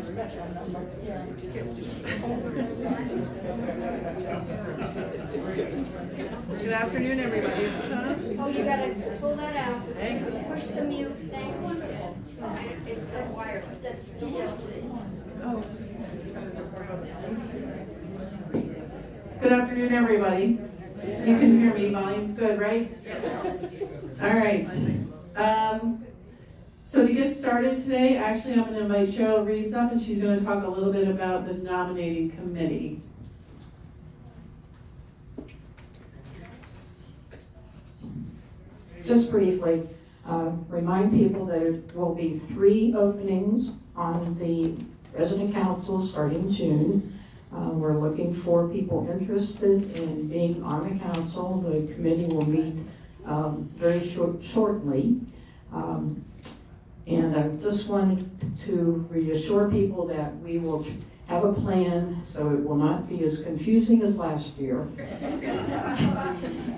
Good afternoon, everybody. Oh, you gotta pull that out. Push the mute thing. Wonderful. It's the wire that's TLC. Oh. Good afternoon, everybody. You can hear me. Volume's good, right? All right. So to get started today, actually I'm going to invite Cheryl Reeves up, and she's going to talk a little bit about the nominating committee. Just briefly, remind people that there will be 3 openings on the resident council starting June. We're looking for people interested in being on the council. The committee will meet very shortly. And I just wanted to reassure people that we will have a plan so it will not be as confusing as last year.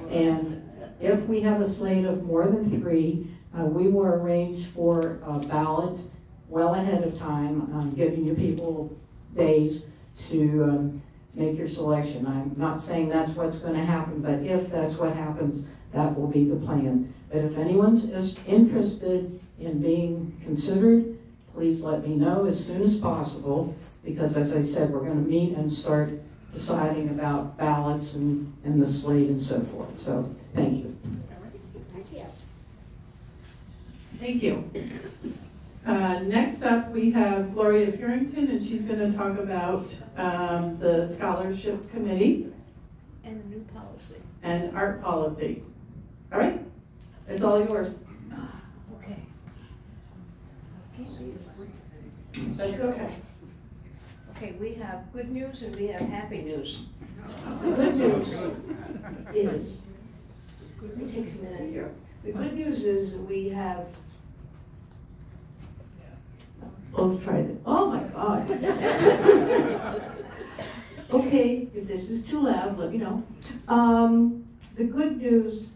And if we have a slate of more than 3, we will arrange for a ballot well ahead of time, giving you people days to make your selection. I'm not saying that's what's going to happen, but if that's what happens, that will be the plan. But if anyone's interested in being considered, please let me know as soon as possible, because as I said, we're going to meet and start deciding about ballots and the slate and so forth. So thank you. Thank you. Next up, we have Gloria Purington, and she's going to talk about the scholarship committee And a new policy. and art policy. All right, it's all yours. Okay. That's okay. Okay, we have good news and we have happy news. The good news is, it takes a minute here. The good news is we have, both tried it. Oh my God. Okay, if this is too loud, let me know. The good news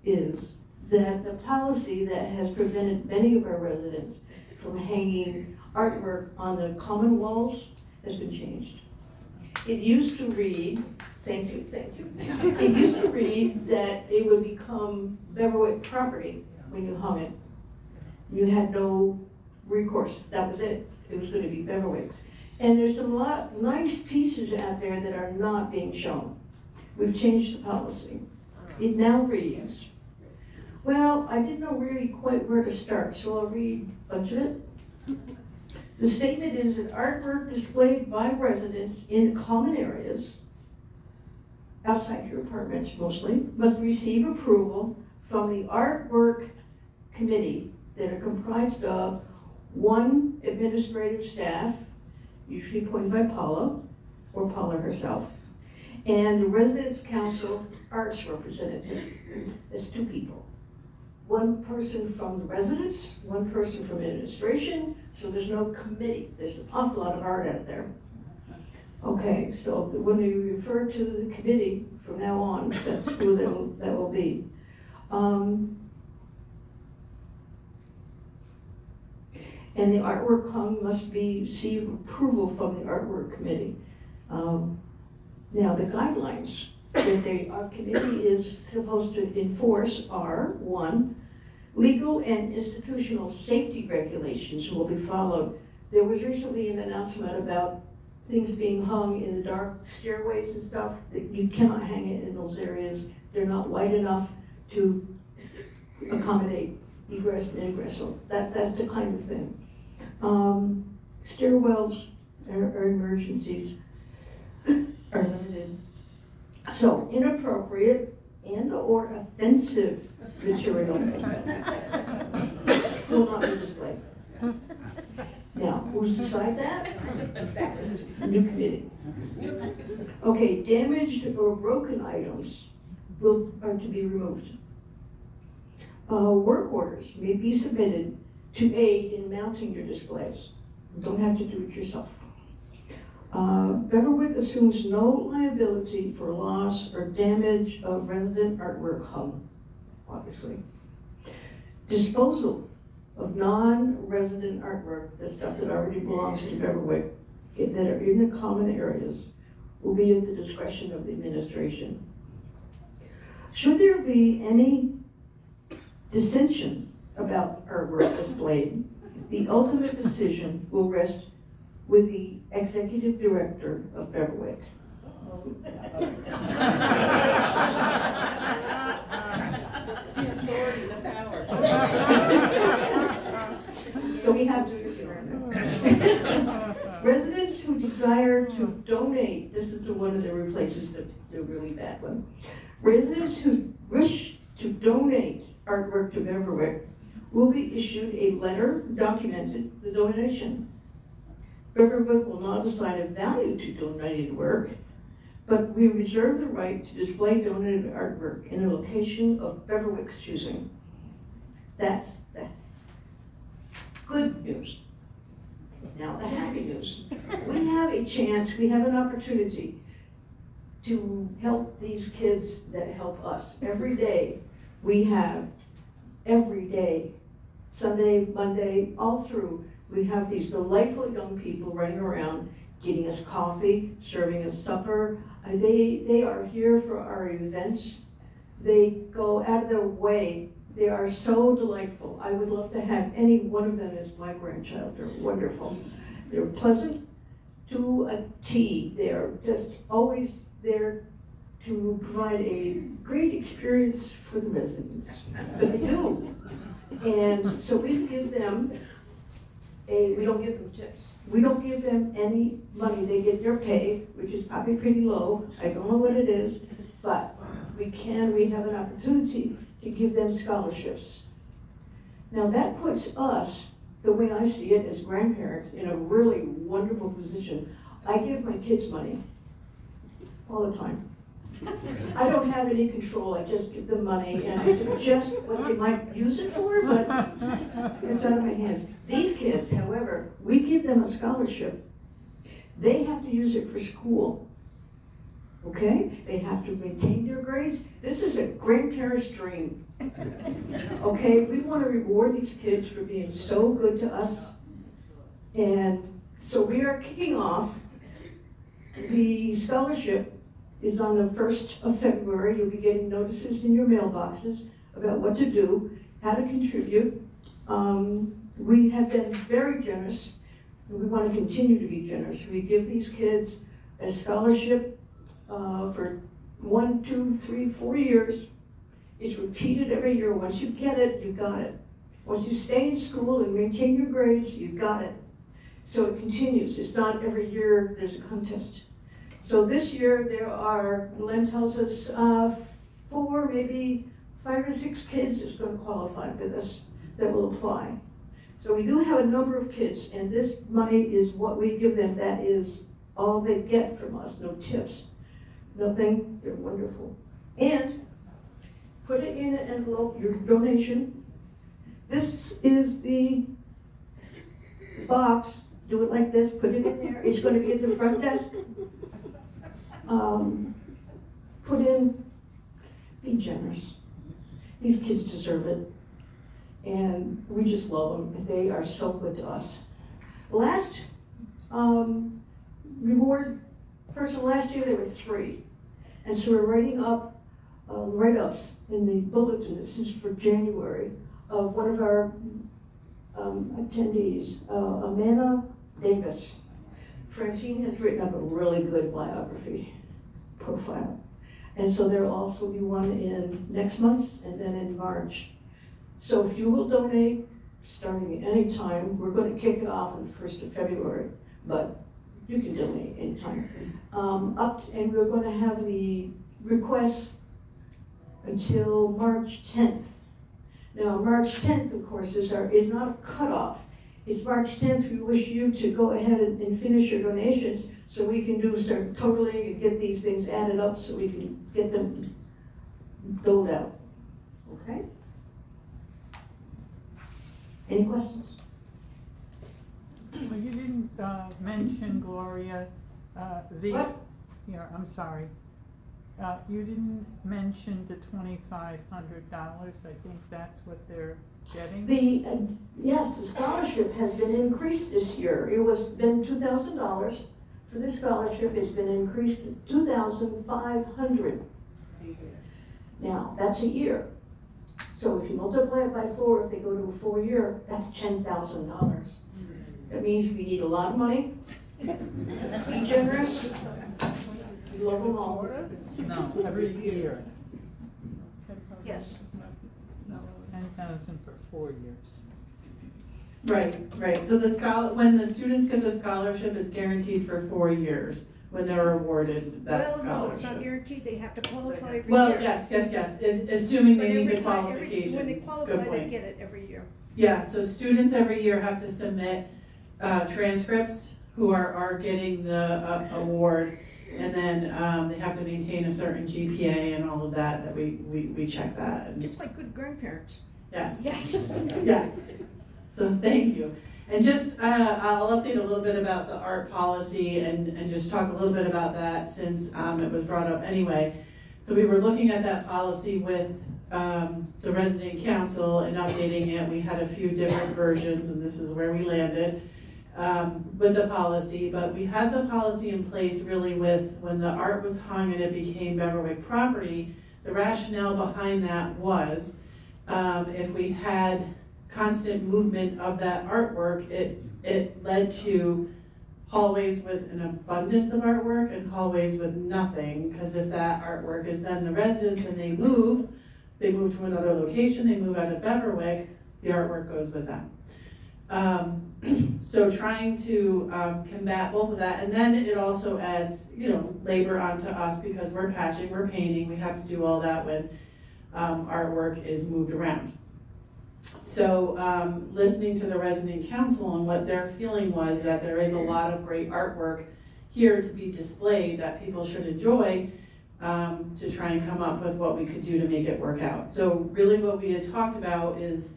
is that the policy that has prevented many of our residents from hanging artwork on the common walls has been changed. It used to read, thank you. It used to read that it would become Beverwick property when you hung it. You had no recourse, that was it. It was going to be Beverwick's. And there's some nice pieces out there that are not being shown. We've changed the policy. It now reads, well, I didn't know really quite where to start, so I'll read a bunch of it. The statement is that artwork displayed by residents in common areas, outside your apartments mostly, must receive approval from the artwork committee that are comprised of 1 administrative staff, usually appointed by Paula, or Paula herself, and the residents' council arts representative. That's 2 people. 1 person from the residents, 1 person from administration, so there's no committee. There's an awful lot of art out there. Okay, so when we refer to the committee from now on, that's who that will be. And the artwork hung must receive approval from the artwork committee. Now the guidelines that our committee is supposed to enforce are 1, legal and institutional safety regulations will be followed. There was recently an announcement about things being hung in the dark stairways and stuff, that you cannot hang it in those areas. They're not wide enough to accommodate egress and ingress, so that's the kind of thing. Stairwells are emergencies are limited. So inappropriate and or offensive material will not be displayed. Now, who's decide that? Back to this new committee. Okay, damaged or broken items are to be removed. Work orders may be submitted to aid in mounting your displays. You don't have to do it yourself. Beverwick assumes no liability for loss or damage of resident artwork hung, obviously. Disposal of non-resident artwork, the stuff that already belongs to Beverwick, that are in the common areas, will be at the discretion of the administration. Should there be any dissension about artwork displayed, the ultimate decision will rest with the executive director of Beverwick. So we have residents who desire to donate, this is one of the replaces the really bad one. Residents who wish to donate artwork to Beverwick will be issued a letter documenting the donation. Beverwick will not assign a value to donated work, but we reserve the right to display donated artwork in a location of Beverwick's choosing. That's the good news. Now the happy news. We have a chance, we have an opportunity to help these kids that help us. Every day, we have, every day, Sunday, Monday, all through, we have these delightful young people running around, getting us coffee, serving us supper. They are here for our events. They go out of their way. They are so delightful. I would love to have any one of them as my grandchild. They're wonderful. They're pleasant to a T. They're just always there to provide a great experience for the residents. But they do. And so we give them we don't give them tips. We don't give them any money. They get their pay, which is probably pretty low. I don't know what it is, but we have an opportunity to give them scholarships. Now that puts us, the way I see it as grandparents, in a really wonderful position. I give my kids money all the time. I don't have any control, I just give them money and I suggest what they might use it for, but it's out of my hands. These kids, however, we give them a scholarship. They have to use it for school, okay? They have to maintain their grades. This is a grandparent's dream, okay? We want to reward these kids for being so good to us. And so we are kicking off. The scholarship is on the 1st of February. You'll be getting notices in your mailboxes about what to do, how to contribute. We have been very generous, and we want to continue to be generous. We give these kids a scholarship for 1, 2, 3, 4 years. It's repeated every year. Once you get it, you got it. Once you stay in school and maintain your grades, you got it. So it continues. It's not every year there's a contest. So this year there are, Len tells us, 4, maybe 5 or 6 kids is going to qualify for this that will apply. So we do have a number of kids, and this money is what we give them. That is all they get from us, no tips, nothing. They're wonderful. And put it in an envelope, your donation. This is the box. Do it like this, put it in there. It's going to be at the front desk. Put in, be generous. These kids deserve it. And we just love them. They are so good to us. Last reward person, last year there were 3. And so we're writing up write-ups in the bulletin. This is for January of one of our attendees, Amanda Davis. Francine has written up a really good biography profile. And so there'll also be one in next month and then in March. So if you will donate, starting any time, we're going to kick it off on the 1st of February, but you can donate anytime. And we're going to have the requests until March 10th. Now, March 10th, of course, is not a cutoff. It's March 10th. We wish you to go ahead and finish your donations so we can start totaling and get these things added up so we can get them doled out. Okay? Any questions? Well, you didn't mention, Gloria, What? Here, I'm sorry. You didn't mention the $2,500. I think that's what they're getting? Yes, the scholarship has been increased this year. It was been $2,000 for this scholarship. It's been increased to $2,500. Now, that's a year. So if you multiply it by 4, if they go to a 4-year, that's $10,000. That means we need a lot of money. Be generous. We love them all. No, every year. Yes. 10,000 for 4 years. Right, right. So when the students get the scholarship, it's guaranteed for 4 years when they're awarded that scholarship. Well, no, it's not guaranteed, they have to qualify every year. Well, yes, assuming But they meet every the time- qualifications. When they Good qualify, they point. get it every year. Yeah, so students every year have to submit transcripts who are getting the award, and then they have to maintain a certain GPA and all of that, that we check that. And Just like good grandparents. yes, Yes. yes. So thank you. And just, I'll update a little bit about the art policy and just talk a little bit about that since it was brought up anyway. So we were looking at that policy with the resident council and updating it. We had a few different versions, and this is where we landed with the policy. But we had the policy in place really with when the art was hung and it became Beverwick property. The rationale behind that was if we had constant movement of that artwork, it led to hallways with an abundance of artwork and hallways with nothing, because if that artwork is then the residents and they move to another location, they move out of Beverwick, the artwork goes with them. So trying to combat both of that, and then it also adds, labor onto us because we're patching, we're painting, we have to do all that when artwork is moved around. So listening to the resident council and what their feeling was that there is a lot of great artwork here to be displayed that people should enjoy, to try and come up with what we could do to make it work out. So really what we had talked about is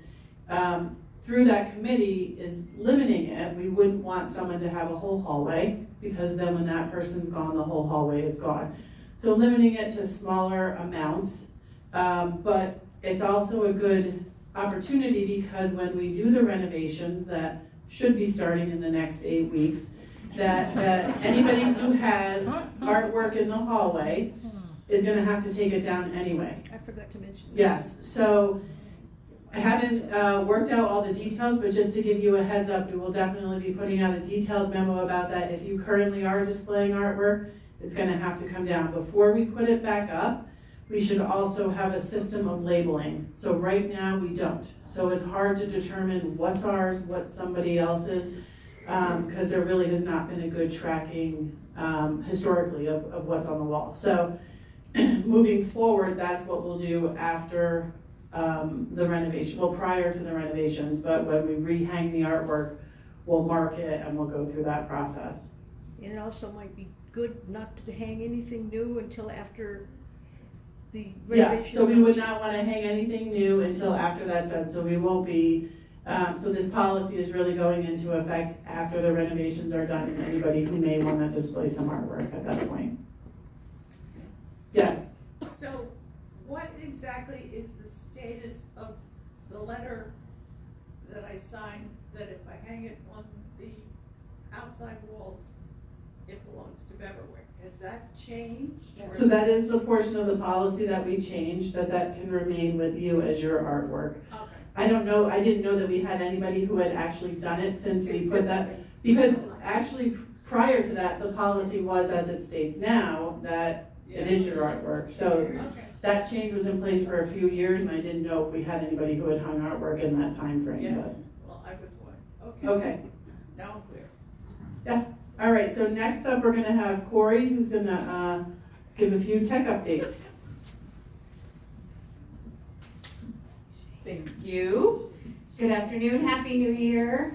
through that committee is limiting it. We wouldn't want someone to have a whole hallway because then when that person's gone, the whole hallway is gone. So limiting it to smaller amounts, but it's also a good opportunity because when we do the renovations that should be starting in the next 8 weeks, that anybody who has artwork in the hallway is going to have to take it down anyway. I forgot to mention that. Yes, so I haven't worked out all the details, but just to give you a heads up, we will definitely be putting out a detailed memo about that. If you currently are displaying artwork, it's going to have to come down. Before we put it back up, we should also have a system of labeling. So right now we don't. So it's hard to determine what's ours, what's somebody else's, because there really has not been a good tracking historically of what's on the wall. So moving forward, that's what we'll do after the renovation, well, prior to the renovations, but when we rehang the artwork, we'll mark it and we'll go through that process. And it also might be good not to hang anything new until after the renovation. Yeah, so we would not want to hang anything new until after that's done, so we won't be, so this policy is really going into effect after the renovations are done and anybody who may want to display some artwork at that point. Yes? So what exactly is the status of the letter that I signed that if I hang it on the outside walls, it belongs to Beverwick? Has that changed? So that is the portion of the policy that we changed, that can remain with you as your artwork. Okay. I don't know, I didn't know that we had anybody who had actually done it since we put that, because actually prior to that, the policy was as it states now, that it is your artwork. So Okay. that change was in place for a few years, and I didn't know if we had anybody who had hung artwork in that time frame. Yeah. But Well, I was one. Okay. okay. Now I'm clear. Yeah. All right, so next up, we're gonna have Corey, who's gonna give a few tech updates. Thank you. Good afternoon, Happy New Year.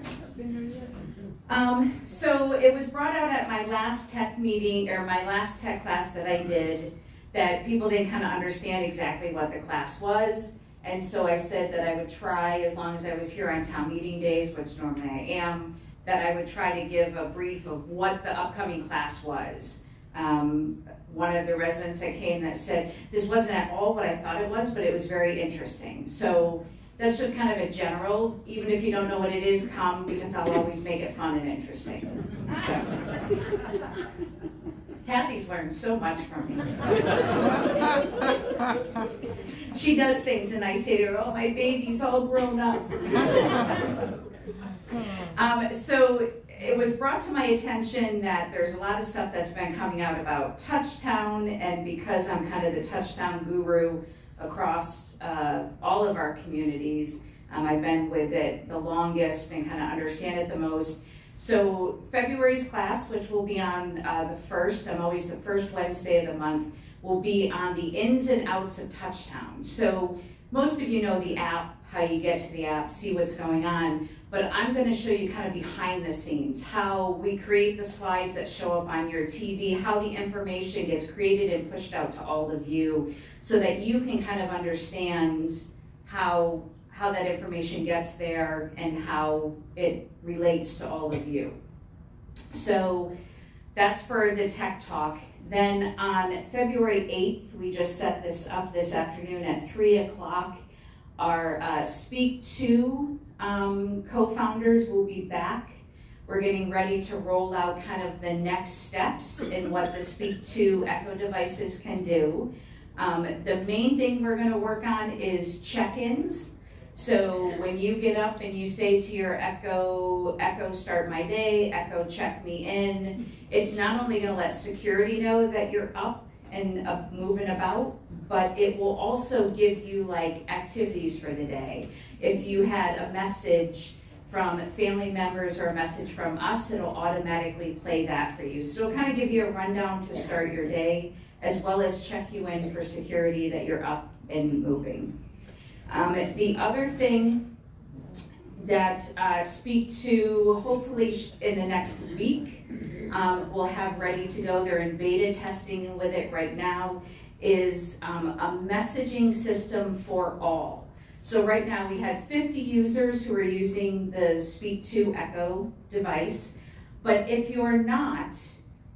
So it was brought out at my last tech meeting, or my last tech class that I did, that people didn't kind of understand exactly what the class was. And so I said that I would try, as long as I was here on town meeting days, which normally I am, that I would try to give a brief of what the upcoming class was. One of the residents that came that said, this wasn't at all what I thought it was, but it was very interesting. So That's just kind of a general, even if you don't know what it is, come, because I'll always make it fun and interesting. So. Kathy's learned so much from me. She does things and I say to her, oh, my baby's all grown up. So it was brought to my attention that there's a lot of stuff that's been coming out about Touchtown, and because I'm kind of the Touchtown guru across all of our communities, I've been with it the longest and kind of understand it the most. So February's class, which will be on the 1st, I'm always the first Wednesday of the month, will be on the ins and outs of Touchtown. So most of you know the app, how you get to the app, see what's going on, but I'm going to show you kind of behind the scenes, how we create the slides that show up on your TV, how the information gets created and pushed out to all of you, so that you can kind of understand how that information gets there and how it relates to all of you. So that's for the Tech Talk. Then on February 8th, we just set this up this afternoon at 3 o'clock. Our Speak To co-founders will be back. We're getting ready to roll out kind of the next steps in what the Speak To Echo devices can do. The main thing we're going to work on is check-ins. So when you get up and you say to your Echo, Echo start my day, Echo check me in, it's not only going to let security know that you're up and moving about, but it will also give you like activities for the day. If you had a message from family members or a message from us, it'll automatically play that for you. So it'll kind of give you a rundown to start your day, as well as check you in for security that you're up and moving. The other thing that Speak To, hopefully in the next week, we'll have ready to go, they're in beta testing with it right now, is a messaging system for all. So right now we had 50 users who are using the Speak To Echo device, but if you're not,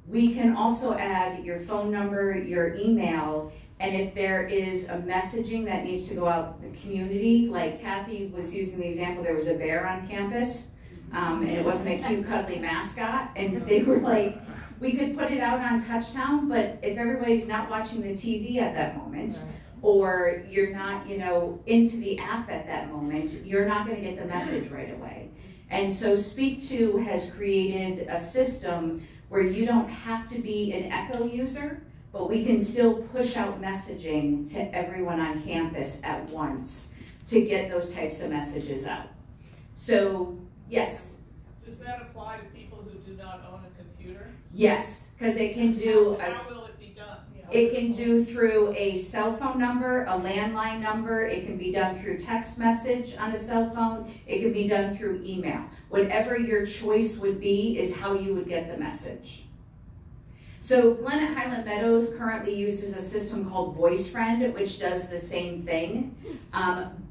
we can also add your phone number, your email, and if there is a messaging that needs to go out in the community, like Kathy was using the example, there was a bear on campus, and it wasn't a cute cuddly mascot, and they were like, we could put it out on Touchtown, but if everybody's not watching the TV at that moment, or you're not, into the app at that moment, you're not going to get the message right away. And so Speak To has created a system where you don't have to be an Echo user, but we can still push out messaging to everyone on campus at once to get those types of messages out. So, yes? Does that apply to people who do not own a computer? Yes, because it can do... How will it be done? It can do through a cell phone number, a landline number. It can be done through text message on a cell phone. It can be done through email. Whatever your choice would be is how you would get the message. So Glenn at Highland Meadows currently uses a system called VoiceFriend, which does the same thing.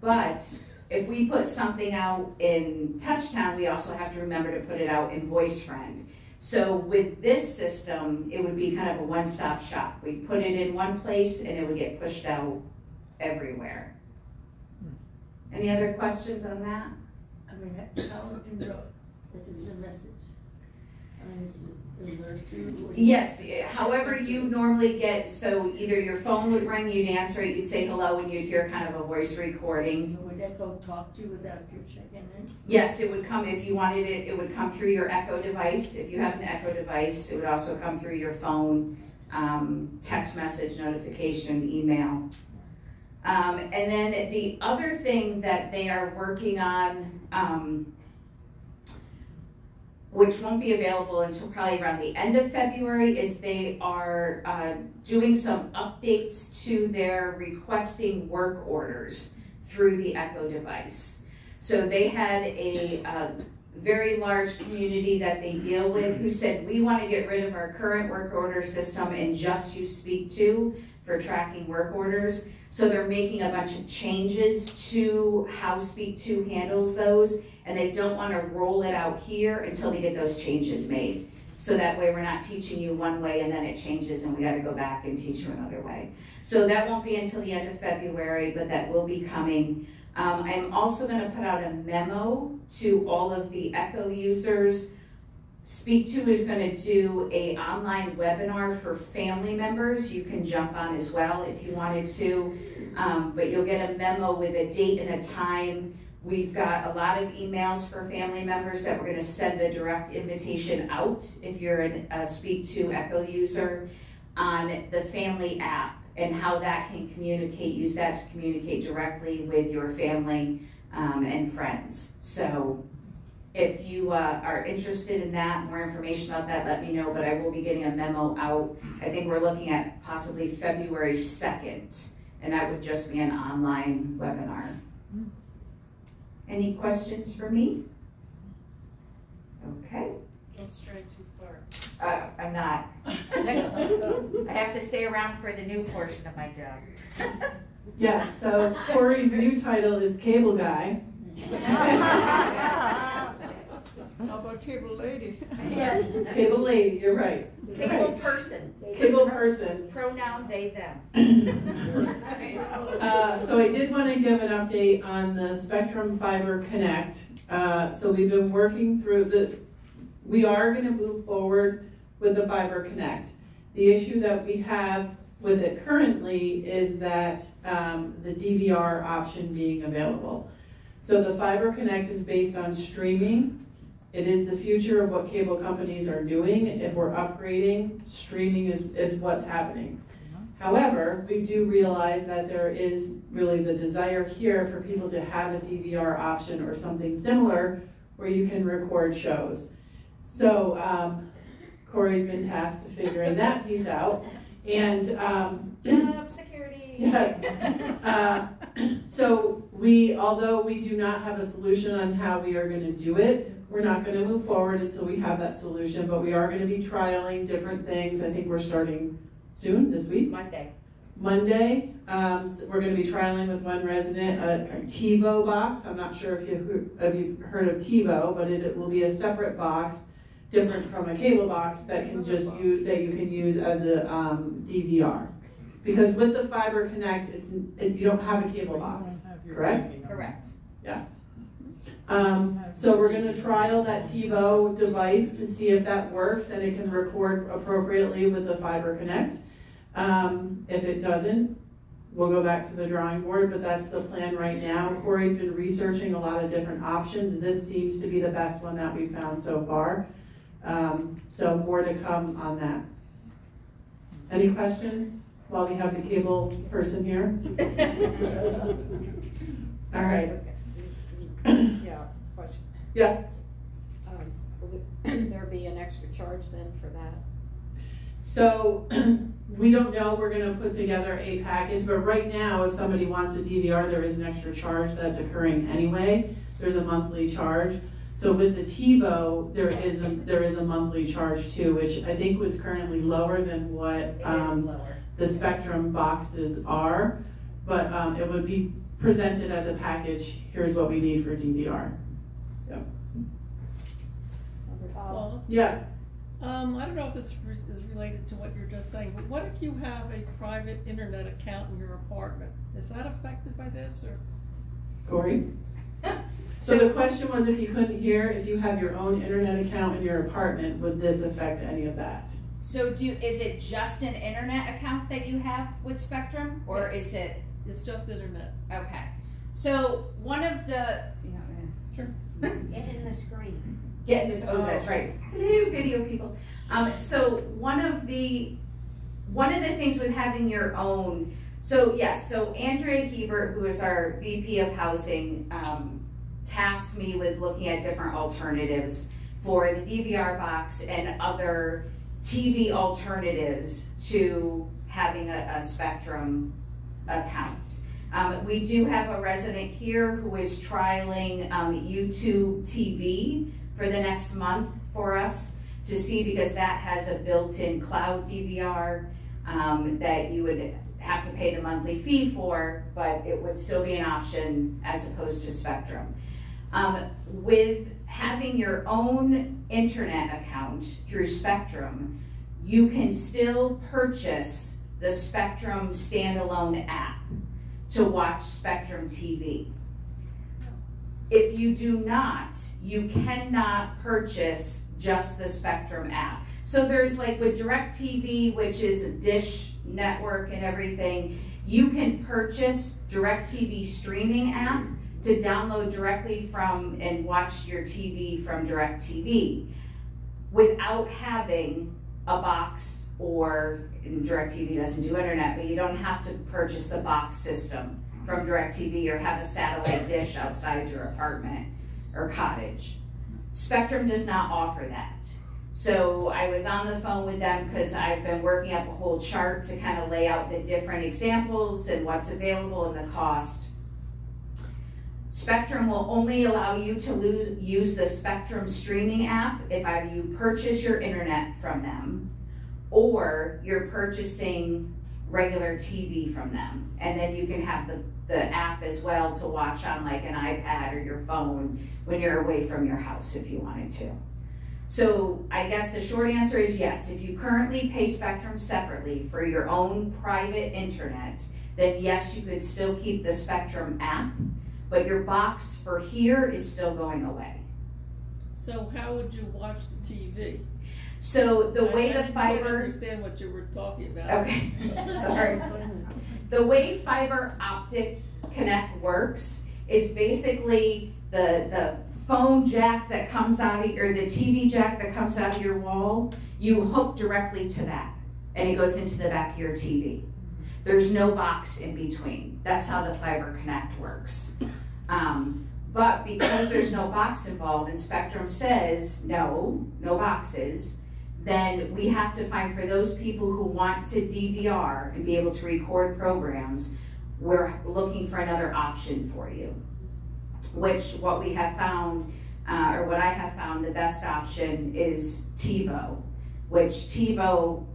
But if we put something out in Touchtown, we also have to remember to put it out in VoiceFriend. So with this system, it would be kind of a one-stop shop. We put it in one place and it would get pushed out everywhere. Any other questions on that? I mean, how would you know if there's a message? I mean, Yes, however you normally get, so either your phone would ring, you'd answer it, you'd say hello, and you'd hear kind of a voice recording. Would Echo talk to you without your checking in? Yes, it would come, if you wanted it, it would come through your Echo device. If you have an Echo device, it would also come through your phone, text message, notification, email. And then the other thing that they are working on, which won't be available until probably around the end of February, is they are doing some updates to their requesting work orders through the Echo device. So they had a very large community that they deal with who said, we want to get rid of our current work order system and just use Speak To for tracking work orders. So they're making a bunch of changes to how Speak To handles those, and they don't want to roll it out here until they get those changes made. So that way we're not teaching you one way and then it changes and we got to go back and teach you another way. So that won't be until the end of February, but that will be coming. I'm also going to put out a memo to all of the Echo users. Speak To is going to do an online webinar for family members. You can jump on as well if you wanted to, but you'll get a memo with a date and a time. We've got a lot of emails for family members that we're going to send the direct invitation out if you're a Speak To Echo user on the family app and how that can communicate, use that to communicate directly with your family and friends. So if you are interested in that, more information about that, let me know, but I will be getting a memo out. I think we're looking at possibly February 2nd, and that would just be an online webinar. Any questions for me? Okay. Don't stray too far. I'm not. I have to stay around for the new portion of my job. Yeah, so Corey's new title is Cable Guy. How about Cable Lady? Yeah. Cable Lady, you're right. Cable Right. person. Cable person. Pronoun they, them. So I did want to give an update on the Spectrum Fiber Connect. So we've been working through we are going to move forward with the Fiber Connect. The issue that we have with it currently is that the DVR option being available. So the Fiber Connect is based on streaming. It is the future of what cable companies are doing. If we're upgrading, streaming is what's happening. However, we do realize that there is really the desire here for people to have a DVR option or something similar where you can record shows. So Corey's been tasked to figuring that piece out. And Job security. yes. So although we do not have a solution on how we are going to do it, we're not going to move forward until we have that solution, but we are going to be trialing different things. I think we're starting soon, this week. Monday, so we're going to be trialing with one resident a TiVo box. I'm not sure if you've heard of TiVo, but it will be a separate box, different from a cable box that can just that you can use as a DVR. Because with the Fiber Connect, you don't have a cable box, correct? Correct. Yes. So we're going to trial that TiVo device to see if that works and it can record appropriately with the Fiber Connect. If it doesn't, we'll go back to the drawing board, but that's the plan right now. Corey's been researching a lot of different options. This seems to be the best one that we've found so far. So more to come on that. Any questions while we have the cable person here? All right. Yeah, question. Yeah. Will there be an extra charge then for that? So we don't know. We're going to put together a package, but right now, if somebody wants a DVR, there is an extra charge that's occurring anyway. There's a monthly charge. So with the TiVo, there is a monthly charge too, which I think was currently lower than what the Spectrum boxes are, but it would be presented as a package. Here's what we need for DVR. Yeah. Well, Yeah. I don't know if this is related to what you're just saying, but what if you have a private internet account in your apartment? Is that affected by this, or? Corey? So the question was, if you couldn't hear, if you have your own internet account in your apartment, would this affect any of that? So is it just an internet account that you have with Spectrum, or Yes. is it? It's just internet. Okay. So one of the, Sure. Get in the screen. getting this, oh, that's right. Hello, video people. So one of the things with having your own, so yes, so Andrea Hebert, who is our VP of Housing, tasked me with looking at different alternatives for the DVR box and other TV alternatives to having a Spectrum account. We do have a resident here who is trialing YouTube TV for the next month for us to see, because that has a built-in cloud DVR that you would have to pay the monthly fee for, but it would still be an option as opposed to Spectrum. With having your own internet account through Spectrum, you can still purchase the Spectrum standalone app to watch Spectrum TV. If you do not, you cannot purchase just the Spectrum app. So there's like with DirecTV, which is a Dish network and everything, you can purchase DirecTV streaming app to download directly from and watch your TV from DirecTV without having a box, or DirecTV doesn't do internet, but you don't have to purchase the box system from DirecTV or have a satellite dish outside your apartment or cottage. Spectrum does not offer that. So I was on the phone with them because I've been working up a whole chart to kind of lay out the different examples and what's available and the cost. Spectrum will only allow you to use the Spectrum streaming app if either you purchase your internet from them or you're purchasing regular TV from them. And then you can have the app as well to watch on like an iPad or your phone when you're away from your house if you wanted to. So I guess the short answer is yes. If you currently pay Spectrum separately for your own private internet, then yes, you could still keep the Spectrum app, but your box for here is still going away. So how would you watch the TV? So the way the I fiber... didn't understand what you were talking about. Okay, sorry. The way fiber optic connect works is basically the phone jack that comes out of, or the TV jack that comes out of your wall, you hook directly to that, and it goes into the back of your TV. There's no box in between. That's how the fiber connect works. But because there's no box involved and Spectrum says no boxes, then we have to find, for those people who want to DVR and be able to record programs, we're looking for another option for you. Which what we have found, or what I have found, the best option is TiVo, which TiVo,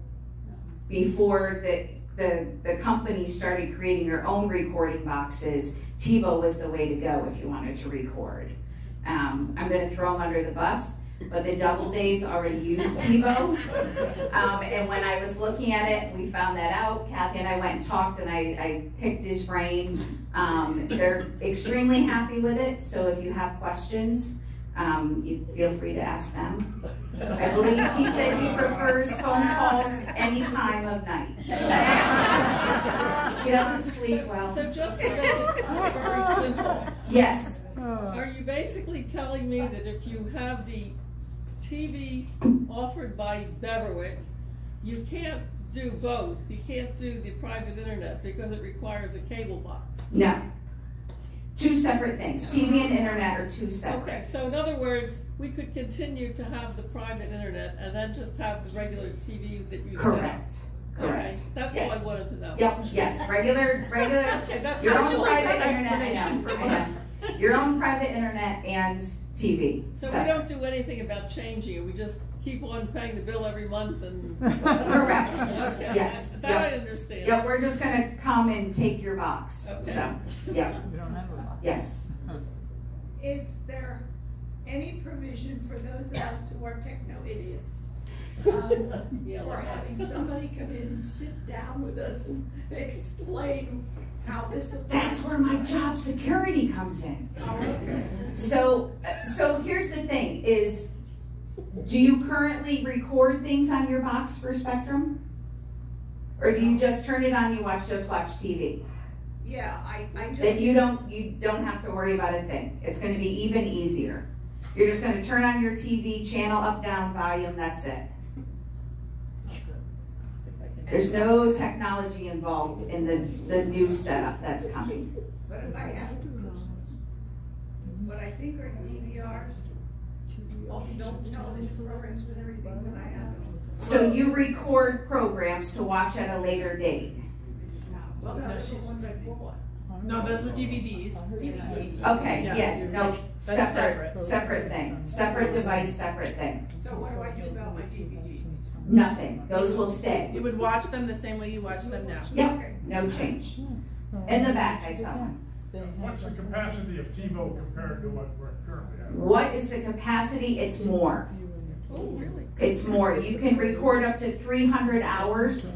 before the company started creating their own recording boxes, TiVo was the way to go if you wanted to record. I'm going to throw them under the bus, but the Doubledays already use TiVo. And when I was looking at it, we found that out. Kathy and I went and talked, and I picked his brain. They're extremely happy with it, so if you have questions, you feel free to ask them. I believe he said he prefers phone calls any time of night. He doesn't sleep well. So just to make it very simple. Yes. Are you basically telling me that if you have the TV offered by Beverwick, you can't do both? You can't do the private internet because it requires a cable box? No. Two separate things. TV and internet are two separate. Okay, so in other words, we could continue to have the private internet and then just have the regular TV that you Correct. set up. Correct. Okay, that's Yes. all I wanted to know. Yep. Yes. Regular. Okay, that's Your own such a private good internet. explanation for I know. Your own private internet and TV. So we don't do anything about changing it. We just keep on paying the bill every month and. Correct. Okay. Yes. That Yep. I understand. Yeah, we're just gonna come and take your box. Okay. So, yeah. We don't have a box. Yes. Is there any provision for those of us who are techno idiots? Yeah, For like us. having somebody come in and sit down with us and explain how this applies? That's where my job security comes in. Oh, okay. So here's the thing: is do you currently record things on your box for Spectrum, or do you just turn it on? Just watch TV. Yeah, I just. Then you don't have to worry about a thing. It's going to be even easier. You're just going to turn on your TV, channel up, down, volume. That's it. There's no technology involved in the new setup that's coming. But if I have what I think are DVRs, don't television programs and everything that I have. So you record programs to watch at a later date. Well, that's the ones I bought. No, those are DVDs. DVDs. Okay, yeah, no, separate thing. Separate device, separate thing. So what do I do about my DVDs? Nothing. Those will stay. You would watch them the same way you watch them now. Yep, no change. In the back, I saw one. What's the capacity of TiVo compared to what we're currently having? What is the capacity? It's more. Oh, really? It's more. You can record up to 300 hours.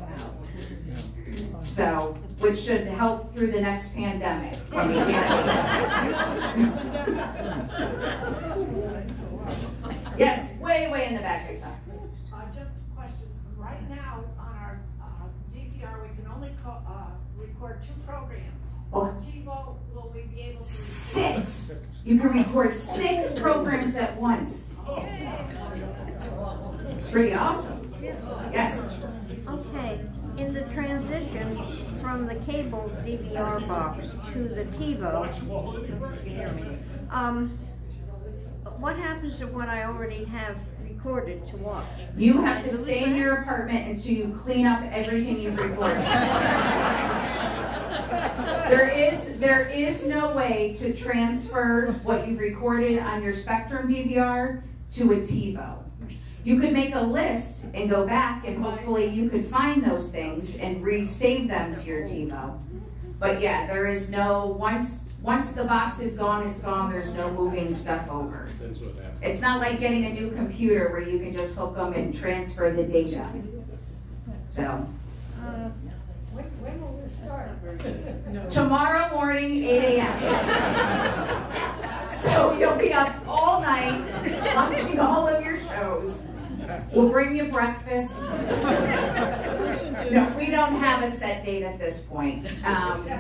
So which should help through the next pandemic. When we get yes, way in the back, I saw. Just a question. Right now on our DVR, we can only record 2 programs. On TiVo, will we be able to? 6. You can record 6 programs at once. It's pretty awesome. Yes. Okay, in the transition from the cable DVR box to the TiVo, what happens to what I already have recorded to watch? You have to stay in your apartment until you clean up everything you've recorded. There is no way to transfer what you've recorded on your Spectrum DVR to a TiVo. You could make a list and go back and hopefully you could find those things and resave them to your TiVo. But yeah, there is no, once the box is gone, it's gone. There's no moving stuff over. It's not like getting a new computer where you can just hook them and transfer the data. So. When will this start? Tomorrow morning, 8 a.m. So you'll be up all night watching all of your shows. We'll bring you breakfast. No, we don't have a set date at this point.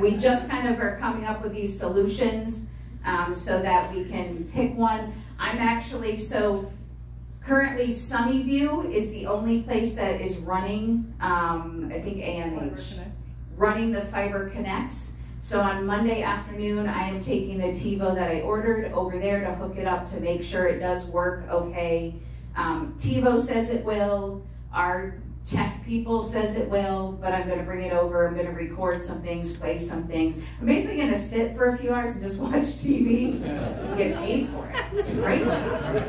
We just kind of are coming up with these solutions so that we can pick one. I'm actually, so currently Sunnyview is the only place that is running, I think AMH, running the Fiber Connects. So on Monday afternoon, I am taking the TiVo that I ordered over there to hook it up to make sure it does work okay. TiVo says it will, our tech people says it will, but I'm going to bring it over, I'm going to record some things, play some things. I'm basically going to sit for a few hours and just watch TV and get paid for it. It's a great job.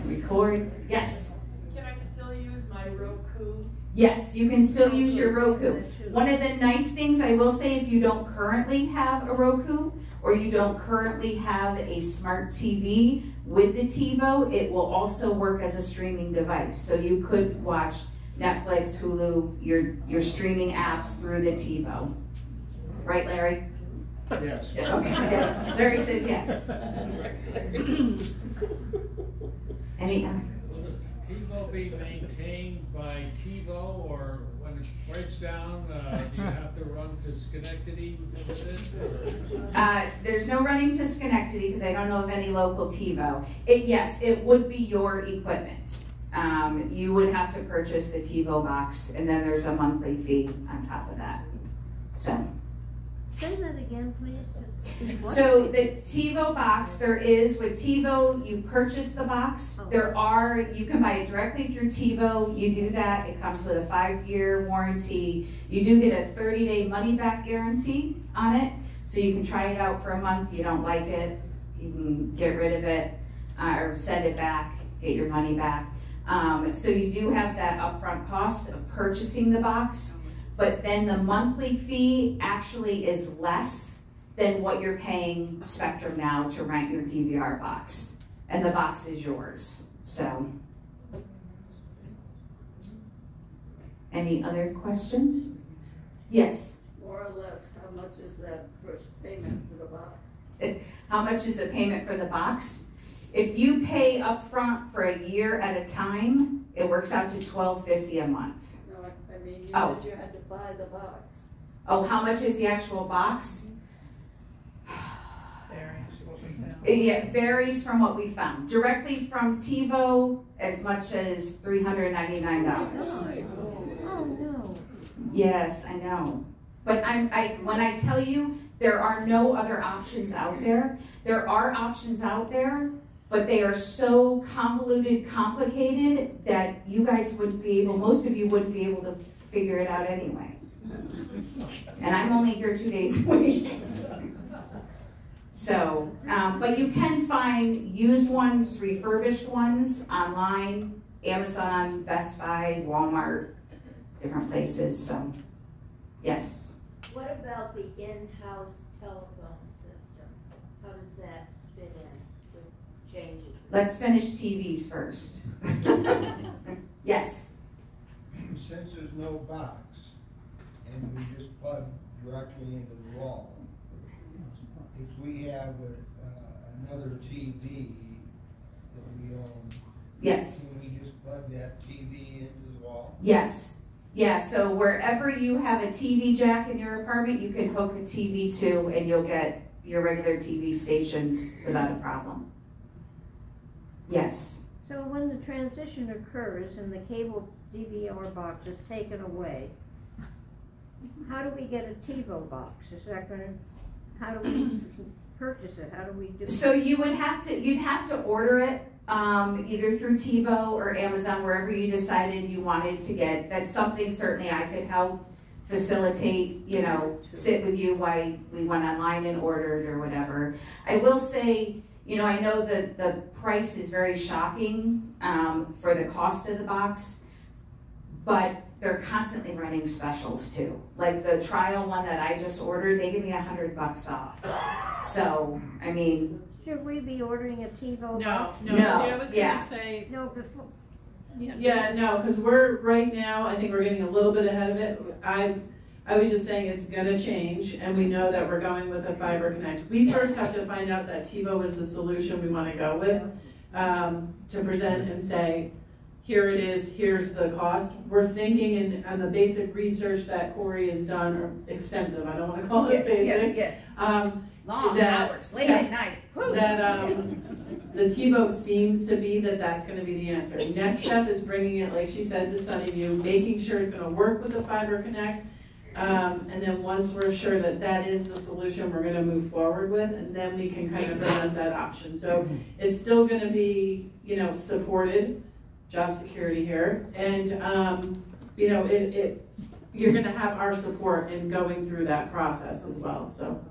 Record, yes? Can I still use my Roku? Yes, you can still use your Roku. One of the nice things I will say, if you don't currently have a Roku, or you don't currently have a smart TV with the TiVo, it will also work as a streaming device. So you could watch Netflix, Hulu, your streaming apps through the TiVo. Right, Larry? Yes. Yeah, okay, yes. Larry says yes. Any other? Will the TiVo be maintained by TiVo, or when it breaks down, do you have to run to Schenectady with it? There's no running to Schenectady because I don't know of any local TiVo. Yes, it would be your equipment. You would have to purchase the TiVo box, and then there's a monthly fee on top of that. So. Say that again, please. So the TiVo box, there is, with TiVo, you purchase the box. There are, you can buy it directly through TiVo. You do that, it comes with a 5-year warranty. You do get a 30-day money-back guarantee on it. So you can try it out for a month. You don't like it, you can get rid of it or send it back, get your money back. So you do have that upfront cost of purchasing the box. But then the monthly fee actually is less than what you're paying Spectrum now to rent your DVR box. And the box is yours, so. Any other questions? Yes? More or less, how much is that first payment for the box? How much is the payment for the box? If you pay upfront for a year at a time, it works out to $12.50 a month. No, I mean, you said you had to buy the box. Oh, how much is the actual box? It varies from what we found. Directly from TiVo, as much as $399. Oh, no. Yes, I know. But when I tell you there are no other options out there, there are options out there, but they are so convoluted, complicated, that you guys wouldn't be able, most of you wouldn't be able to figure it out anyway. And I'm only here 2 days a week. So, but you can find used ones, refurbished ones online, Amazon, Best Buy, Walmart, different places, so, yes. What about the in-house telephone system? How does that fit in with changes? Let's finish TVs first. Yes? Since there's no box, and we just plug directly into the wall. If we have another TV that we own, Yes. can we just plug that TV into the wall? Yes. Yeah, so wherever you have a TV jack in your apartment, you can hook a TV to, and you'll get your regular TV stations without a problem. Yes. So when the transition occurs and the cable DVR box is taken away, how do we get a TiVo box? Is that gonna, how do we purchase it? How do we do it? So you'd have to order it either through TiVo or Amazon, wherever you decided you wanted to get. That's something certainly I could help facilitate, you know, sit with you while we went online and ordered or whatever. I will say, you know, I know that the price is very shocking for the cost of the box, but they're constantly running specials too. Like the trial one that I just ordered, they give me $100 off. So, I mean. Should we be ordering a TiVo No, box? no, see, I was gonna say. No, before. Yeah, no, because we're, right now, I think we're getting a little bit ahead of it. I was just saying it's gonna change, and we know that we're going with the Fiber Connect. We first have to find out that TiVo is the solution we wanna go with, to present and say, here it is, here's the cost. We're thinking on the basic research that Corey has done, or extensive, I don't wanna call it basic. Long hours, late at night. Whew. That the TiVo seems to be that's going to be the answer. Next step is bringing it, like she said, to Sunnyview, making sure it's going to work with the Fiber Connect, and then once we're sure that that is the solution we're going to move forward with, and then we can kind of present that option. So it's still going to be, you know, supported, job security here, and you know, you're going to have our support in going through that process as well. So.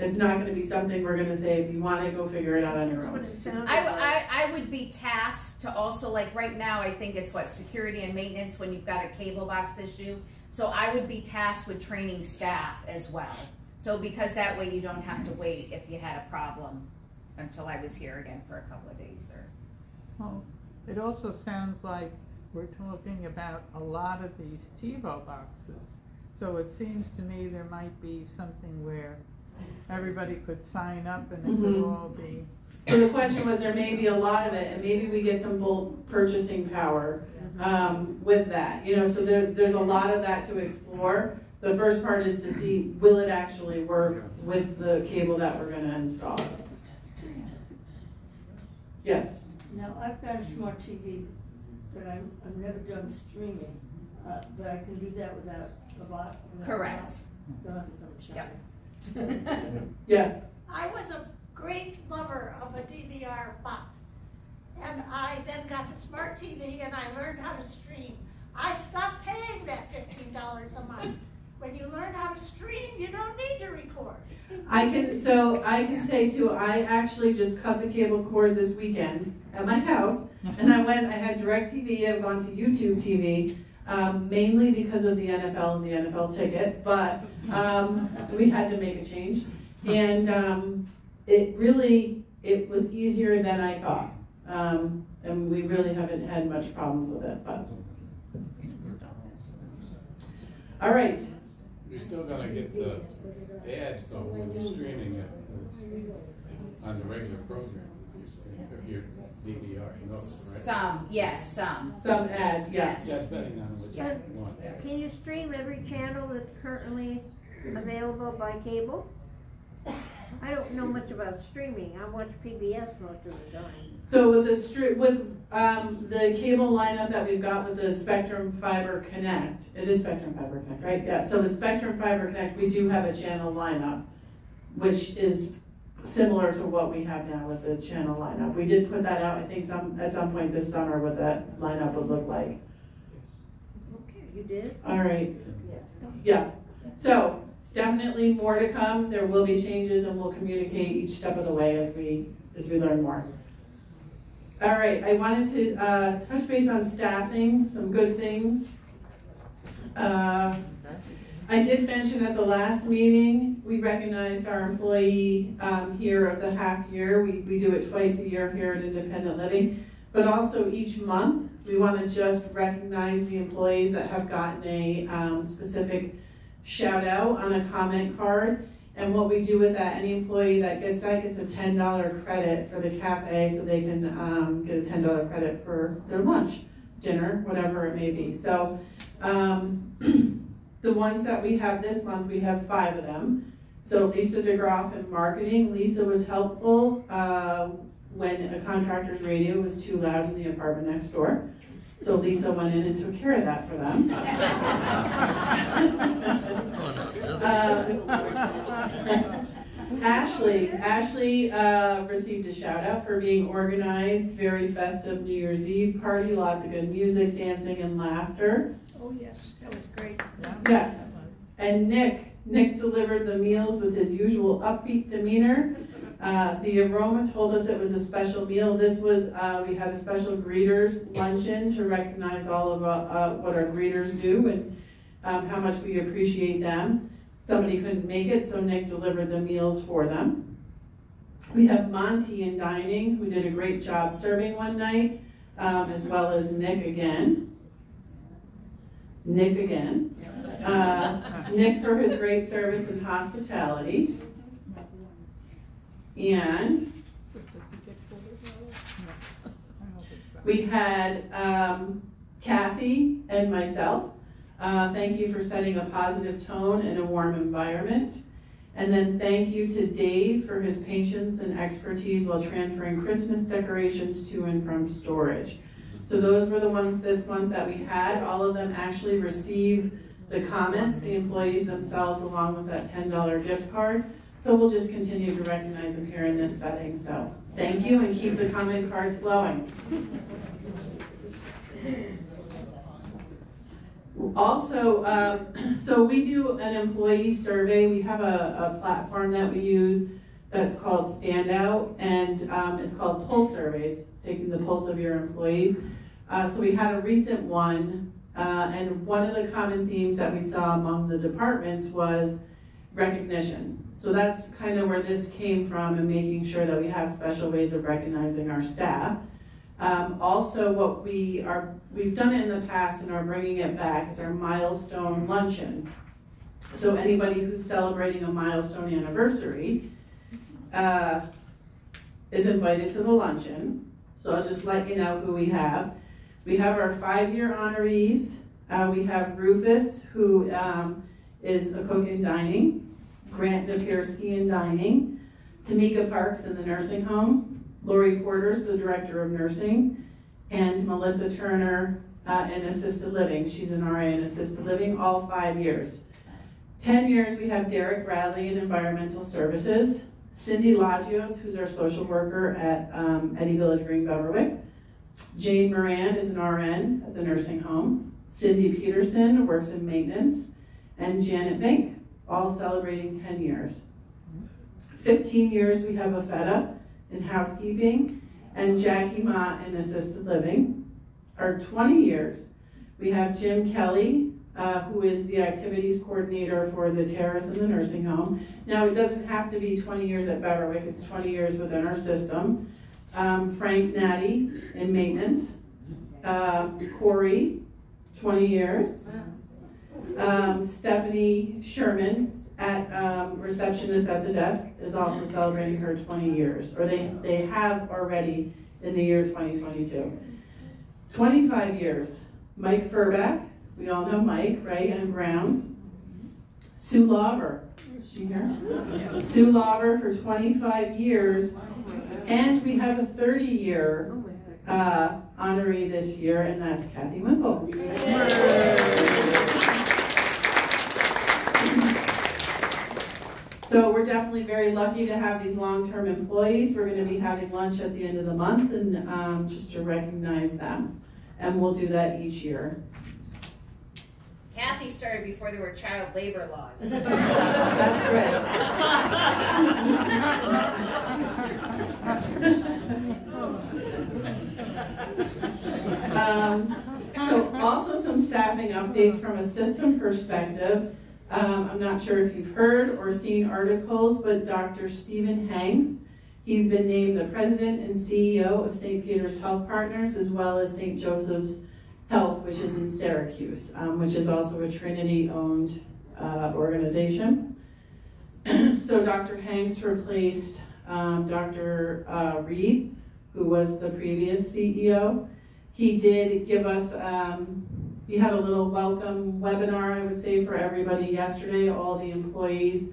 It's not going to be something we're going to say, if you want to, go figure it out on your own. I would be tasked to also, like right now, I think it's what, security and maintenance when you've got a cable box issue. So I would be tasked with training staff as well. So because that way you don't have to wait if you had a problem until I was here again for a couple of days. Or. Well, it also sounds like we're talking about a lot of these TiVo boxes. So it seems to me there might be something where everybody could sign up and it could all be. So the question was, there may be a lot of it, and maybe we get some bulk purchasing power with that. You know, so there's a lot of that to explore. The first part is to see, will it actually work with the cable that we're going to install? Yes? Now, I've got a smart TV, but I've never done streaming, but I can do that without a bot? Correct. Don't have to come and Yep. Yes. I was a great lover of a DVR box, and I then got the smart TV and I learned how to stream. I stopped paying that $15 a month. When you learn how to stream, you don't need to record. I can say too, I actually just cut the cable cord this weekend at my house, and I had DirecTV, I've gone to YouTube TV, mainly because of the NFL and the NFL ticket, but we had to make a change, and it was easier than I thought, and we really haven't had much problems with it. But all right. You're still gonna get the ads though when you're streaming it on the regular program. If you're DVR, you know, right? Some, yes, some. Some ads, yes. Yeah, depending on which one you want. Can you stream every channel that's currently available by cable? I don't know much about streaming. I watch PBS most of the time. So with the cable lineup that we've got with the Spectrum Fiber Connect, it is Spectrum Fiber Connect, right? Yeah. So with Spectrum Fiber Connect, we do have a channel lineup, which is similar to what we have now with the channel lineup. We did put that out, I think, at some point this summer, what that lineup would look like. Okay, you did? All right. Yeah. So definitely more to come. There will be changes, and we'll communicate each step of the way as we learn more. All right. I wanted to touch base on staffing. Some good things. I did mention at the last meeting, we recognized our employee here of the half year. We do it twice a year here at Independent Living. But also each month, we want to just recognize the employees that have gotten a specific shout out on a comment card. And what we do with that, any employee that gets that gets a $10 credit for the cafe, so they can get a $10 credit for their lunch, dinner, whatever it may be. So the ones that we have this month, we have 5 of them. So Lisa DeGroff in marketing. Lisa was helpful when a contractor's radio was too loud in the apartment next door. So Lisa went in and took care of that for them. Ashley received a shout out for being organized, very festive New Year's Eve party, lots of good music, dancing, and laughter. Oh, yes, that was great. Yes, and Nick delivered the meals with his usual upbeat demeanor. The aroma told us it was a special meal. This was, we had a special greeters luncheon to recognize all of what our greeters do and how much we appreciate them. Somebody couldn't make it, so Nick delivered the meals for them. We have Monty in dining, who did a great job serving one night, as well as Nick again. Nick for his great service and hospitality. And we had Kathy and myself. Thank you for setting a positive tone and a warm environment. And then thank you to Dave for his patience and expertise while transferring Christmas decorations to and from storage. So those were the ones this month that we had. All of them actually receive the comments, the employees themselves, along with that $10 gift card. So we'll just continue to recognize them here in this setting. So thank you, and keep the comment cards flowing. Also, so we do an employee survey. We have a platform that we use that's called Standout, and it's called Pulse Surveys, taking the pulse of your employees. So we had a recent one, and one of the common themes that we saw among the departments was recognition. So that's kind of where this came from, and making sure that we have special ways of recognizing our staff. Also, what we've done it in the past and are bringing it back is our milestone luncheon. So anybody who's celebrating a milestone anniversary is invited to the luncheon. So I'll just let you know who we have. We have our 5-year honorees. We have Rufus, who is a cook in dining. Grant Napierski in dining. Tamika Parks in the nursing home. Lori Porter's the director of nursing. And Melissa Turner in assisted living. She's an RA in assisted living, all 5 years. 10 years, we have Derek Bradley in environmental services. Cindy Lagios, who's our social worker at Eddy Village Green Beverwick. Jane Moran is an RN at the nursing home. Cindy Peterson works in maintenance. And Janet Vink, all celebrating 10 years. 15 years, we have Afetta in housekeeping, and Jackie Ma in assisted living. Our 20 years, we have Jim Kelly, who is the activities coordinator for the terrace and the nursing home. Now, it doesn't have to be 20 years at Beverwick, it's 20 years within our system. Frank Natty in maintenance. Corey, 20 years. Stephanie Sherman, receptionist at the desk, is also celebrating her 20 years, or they have already in the year 2022. 25 years, Mike Furback, we all know Mike, right, and Browns. Sue Lauber, is she here? Sue Lauber for 25 years, and we have a 30-year honoree this year, and that's Kathy Wimple. So we're definitely very lucky to have these long-term employees. We're going to be having lunch at the end of the month, and just to recognize them. And we'll do that each year. Kathy started before there were child labor laws. That's right. So also some staffing updates from a system perspective. I'm not sure if you've heard or seen articles, but Dr. Stephen Hanks, He's been named the president and CEO of St. Peter's Health Partners, as well as St. Joseph's Health, which is in Syracuse, which is also a Trinity-owned organization. So Dr. Hanks replaced Dr. Reed, who was the previous CEO. He did give us, he had a little welcome webinar, I would say, for everybody yesterday, all the employees.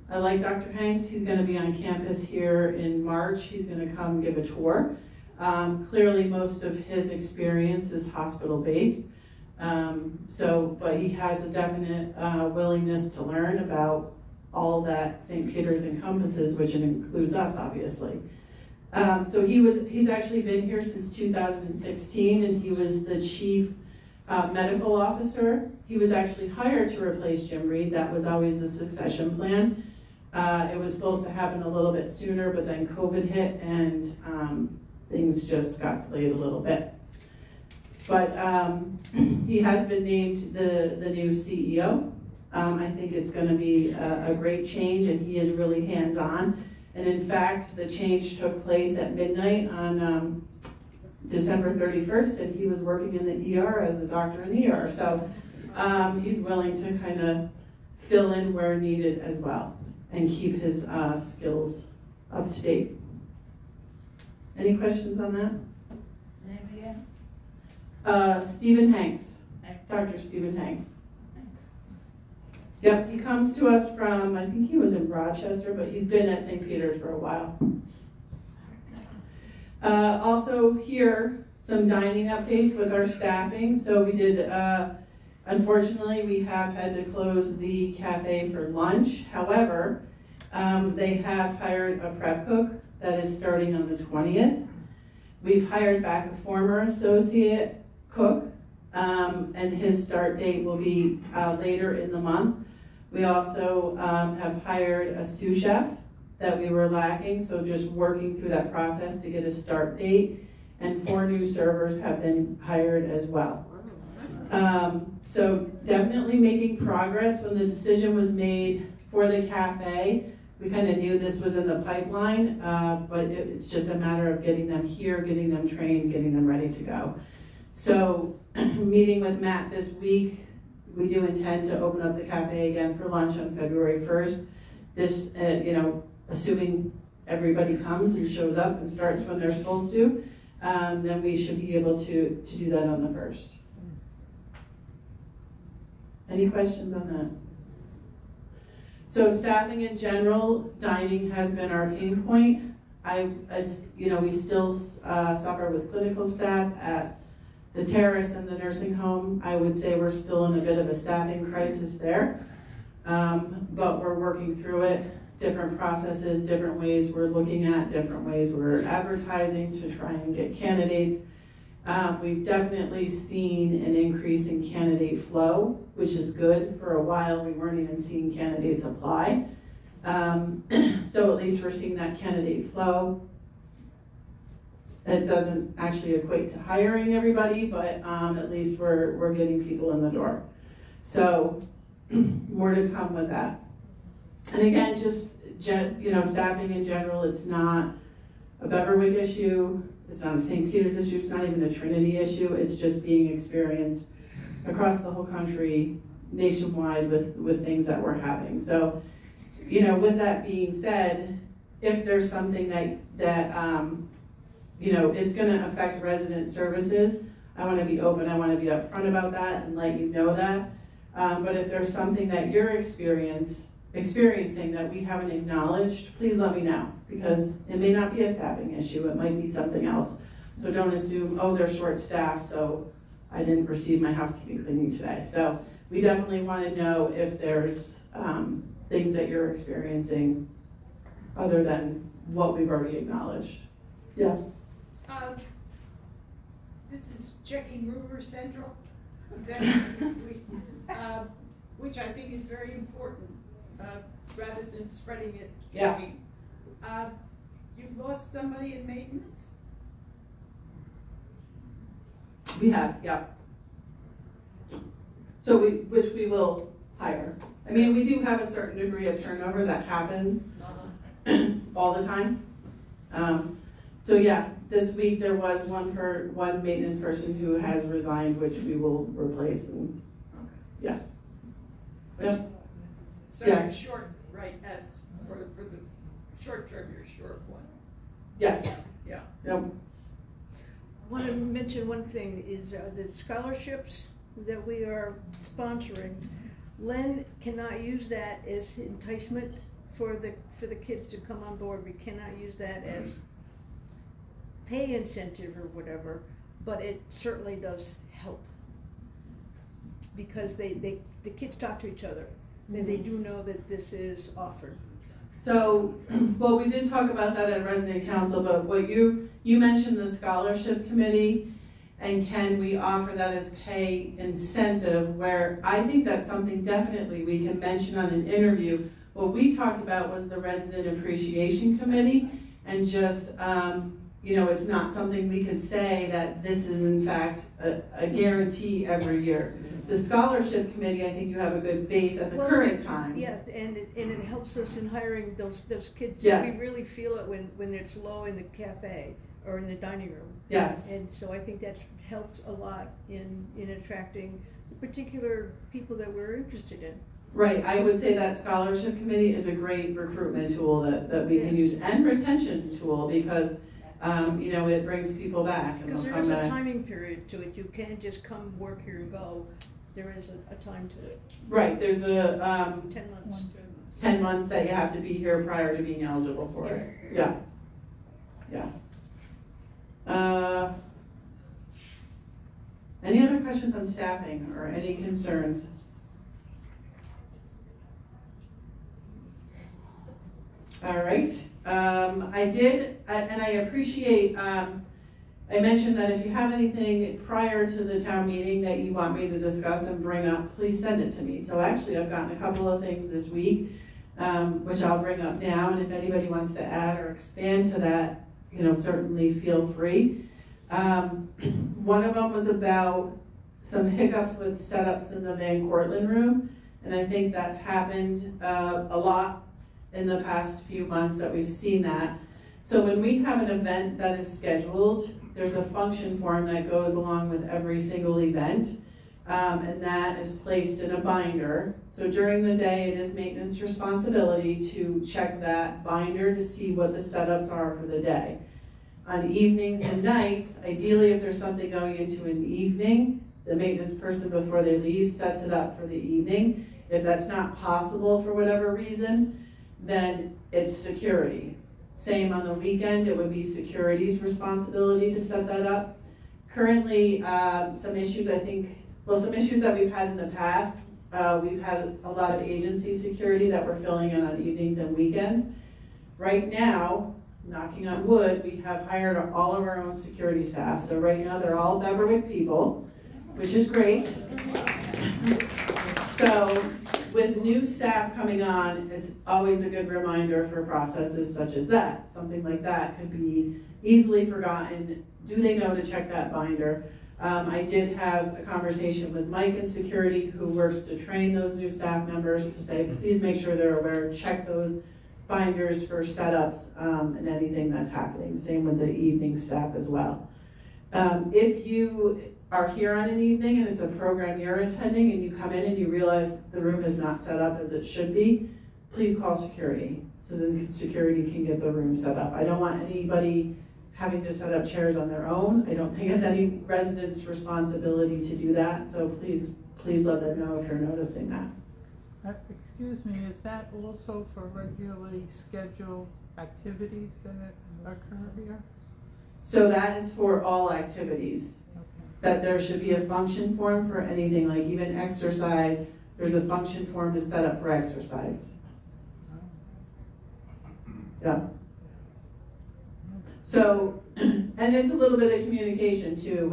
I like Dr. Hanks. He's going to be on campus here in March. He's going to come give a tour. Clearly, most of his experience is hospital-based. But he has a definite willingness to learn about all that St. Peter's encompasses, which includes us, obviously. So he's actually been here since 2016, and he was the chief medical officer. He was actually hired to replace Jim Reed. That was always the succession plan. It was supposed to happen a little bit sooner, but then COVID hit, and things just got delayed a little bit. But he has been named the new CEO. I think it's going to be a great change, and he is really hands-on. And in fact, the change took place at midnight on December 31st, and he was working in the ER as a doctor in the ER. So he's willing to kind of fill in where needed as well and keep his skills up to date. Any questions on that? Name again? Stephen Hanks, Dr. Stephen Hanks. Yep, he comes to us from, I think he was in Rochester, but he's been at St. Peter's for a while. Also here, some dining updates with our staffing. So we did, unfortunately, we have had to close the cafe for lunch. However, they have hired a prep cook that is starting on the 20th. We've hired back a former associate cook, and his start date will be later in the month. We also have hired a sous chef that we were lacking, so just working through that process to get a start date. And 4 new servers have been hired as well. So definitely making progress. When the decision was made for the cafe, we kind of knew this was in the pipeline, but it's just a matter of getting them here, getting them trained, getting them ready to go. So meeting with Matt this week, we do intend to open up the cafe again for lunch on February 1st. This, assuming everybody comes and shows up and starts when they're supposed to, then we should be able to do that on the 1st. Any questions on that? So staffing in general, dining has been our pain point. We still suffer with clinical staff at the terrace and the nursing home. I would say we're still in a bit of a staffing crisis there, but we're working through it. Different processes, different ways we're looking at, different ways we're advertising to try and get candidates. We've definitely seen an increase in candidate flow, which is good. For a while, we weren't even seeing candidates apply. So at least we're seeing that candidate flow. It doesn't actually equate to hiring everybody, but at least we're getting people in the door. So more to come with that. And again, just staffing in general, it's not a Beverwick issue, it's not a St. Peter's issue, it's not even a Trinity issue, it's just being experienced across the whole country, nationwide with things that we're having. So, with that being said, if there's something that it's gonna affect resident services, I wanna be open, I wanna be upfront about that and let you know that. But if there's something that you're experiencing that we haven't acknowledged, please let me know, because it may not be a staffing issue, it might be something else. So don't assume, oh, they're short-staffed, so I didn't receive my housekeeping cleaning today. So we definitely want to know if there's things that you're experiencing other than what we've already acknowledged. Yeah. This is checking River Central, which I think is very important. Rather than spreading it. Yeah. You've lost somebody in maintenance? We have, yeah. So which we will hire. I mean, we do have a certain degree of turnover that happens, all the time. So yeah, this week there was one maintenance person who has resigned, which we will replace, and yeah. Yep. So Yes. you're short, right, as for the short term, you're short one. Yes. Yeah. Yep. I want to mention one thing, is the scholarships that we are sponsoring. Len cannot use that as enticement for the kids to come on board. We cannot use that as pay incentive or whatever, but it certainly does help. Because the kids talk to each other, and they do know that this is offered. So, well, we did talk about that at resident council, but what you mentioned the scholarship committee, and can we offer that as pay incentive, where I think that's something definitely we can mention on an interview. What we talked about was the resident appreciation committee, and just, you know, it's not something we could say that this is in fact a guarantee every year. The scholarship committee, I think you have a good base at the current time. Yes, and it helps us in hiring those kids. Yes. We really feel it when it's low in the cafe or in the dining room. Yes. And so I think that helps a lot in attracting the particular people that we're interested in. Right, I would say that scholarship committee is a great recruitment tool that we can use, and retention tool, because you know, it brings people back. Because there is a timing period to it. You can't just come work here and go. There is a time to it. Right, there's a 10 months. 10 months that you have to be here prior to being eligible for it. Yeah. Yeah. Any other questions on staffing or any concerns? All right. I did, and I appreciate, I mentioned that if you have anything prior to the town meeting that you want me to discuss and bring up, please send it to me. So actually I've gotten a couple of things this week, which I'll bring up now, and if anybody wants to add or expand to that, you know, certainly feel free. One of them was about some hiccups with setups in the Van Cortlandt room, and I think that's happened a lot in the past few months that we've seen that. So when we have an event that is scheduled, there's a function form that goes along with every single event, and that is placed in a binder. So during the day, it is maintenance responsibility to check that binder to see what the setups are for the day. On evenings and nights, ideally if there's something going into an evening, the maintenance person before they leave sets it up for the evening. If that's not possible for whatever reason, then it's security. Same on the weekend, it would be security's responsibility to set that up. Currently, some issues that we've had in the past, we've had a lot of agency security that we're filling in on evenings and weekends. Right now, knocking on wood, we have hired all of our own security staff. So right now they're all Beverwick people, which is great. So with new staff coming on, it's always a good reminder for processes such as that. Something like that could be easily forgotten. Do they know to check that binder? I did have a conversation with Mike in security, who works to train those new staff members, to say, please make sure they're aware, check those binders for setups and anything that's happening. Same with the evening staff as well. If you are here on an evening and it's a program you're attending and you come in and you realize the room is not set up as it should be, please call security so that security can get the room set up. I don't want anybody having to set up chairs on their own. I don't think it's any resident's responsibility to do that, so please let them know if you're noticing that. Excuse me, is that also for regularly scheduled activities that occur here? So that is for all activities. That there should be a function form for anything, like even exercise, there's a function form to set up for exercise. Yeah. So, and it's a little bit of communication too,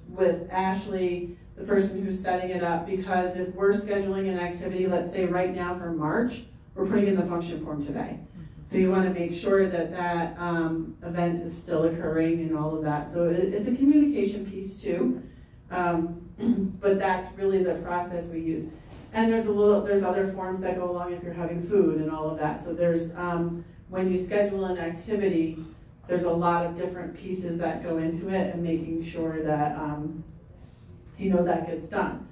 with Ashley, the person who's setting it up, because if we're scheduling an activity, let's say right now for March, we're putting in the function form today. So you want to make sure that that event is still occurring and all of that. So it's a communication piece too, but that's really the process we use. And there's other forms that go along if you're having food and all of that. So there's when you schedule an activity, there's a lot of different pieces that go into it and making sure that, that gets done.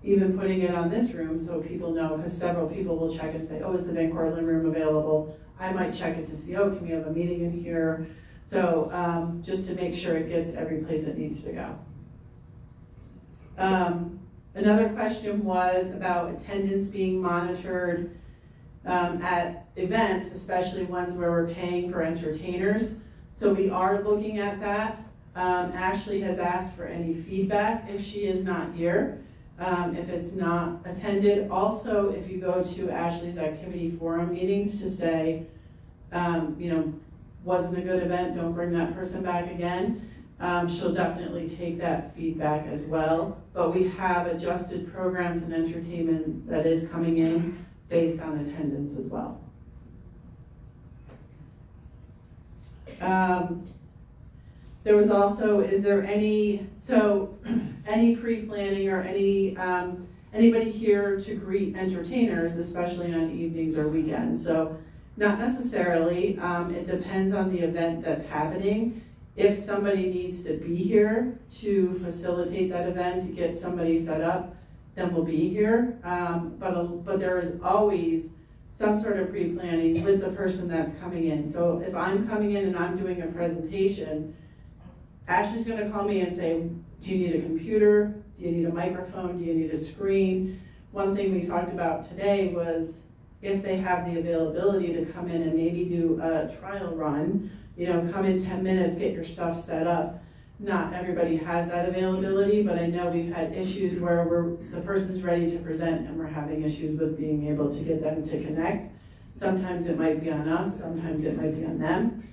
Even putting it on this room so people know, because several people will check and say, oh, is the Van Cortlandt room available? I might check it to see, oh, can we have a meeting in here? So just to make sure it gets every place it needs to go. Another question was about attendance being monitored at events, especially ones where we're paying for entertainers. So we are looking at that. Ashley has asked for any feedback if she is not here, if it's not attended. Also, if you go to Ashley's activity forum meetings to say, wasn't a good event, don't bring that person back again. She'll definitely take that feedback as well. But we have adjusted programs and entertainment that is coming in based on attendance as well. There was also, is there any pre-planning or anybody here to greet entertainers, especially on evenings or weekends? So not necessarily, it depends on the event that's happening. If somebody needs to be here to facilitate that event, to get somebody set up, then we'll be here. But there is always some sort of pre-planning with the person that's coming in. So if I'm coming in and I'm doing a presentation, Ashley's gonna call me and say, do you need a computer? Do you need a microphone? Do you need a screen? One thing we talked about today was if they have the availability to come in and maybe do a trial run, come in 10 minutes, get your stuff set up. Not everybody has that availability, but I know we've had issues where the person's ready to present and we're having issues with being able to get them to connect. Sometimes it might be on us, sometimes it might be on them.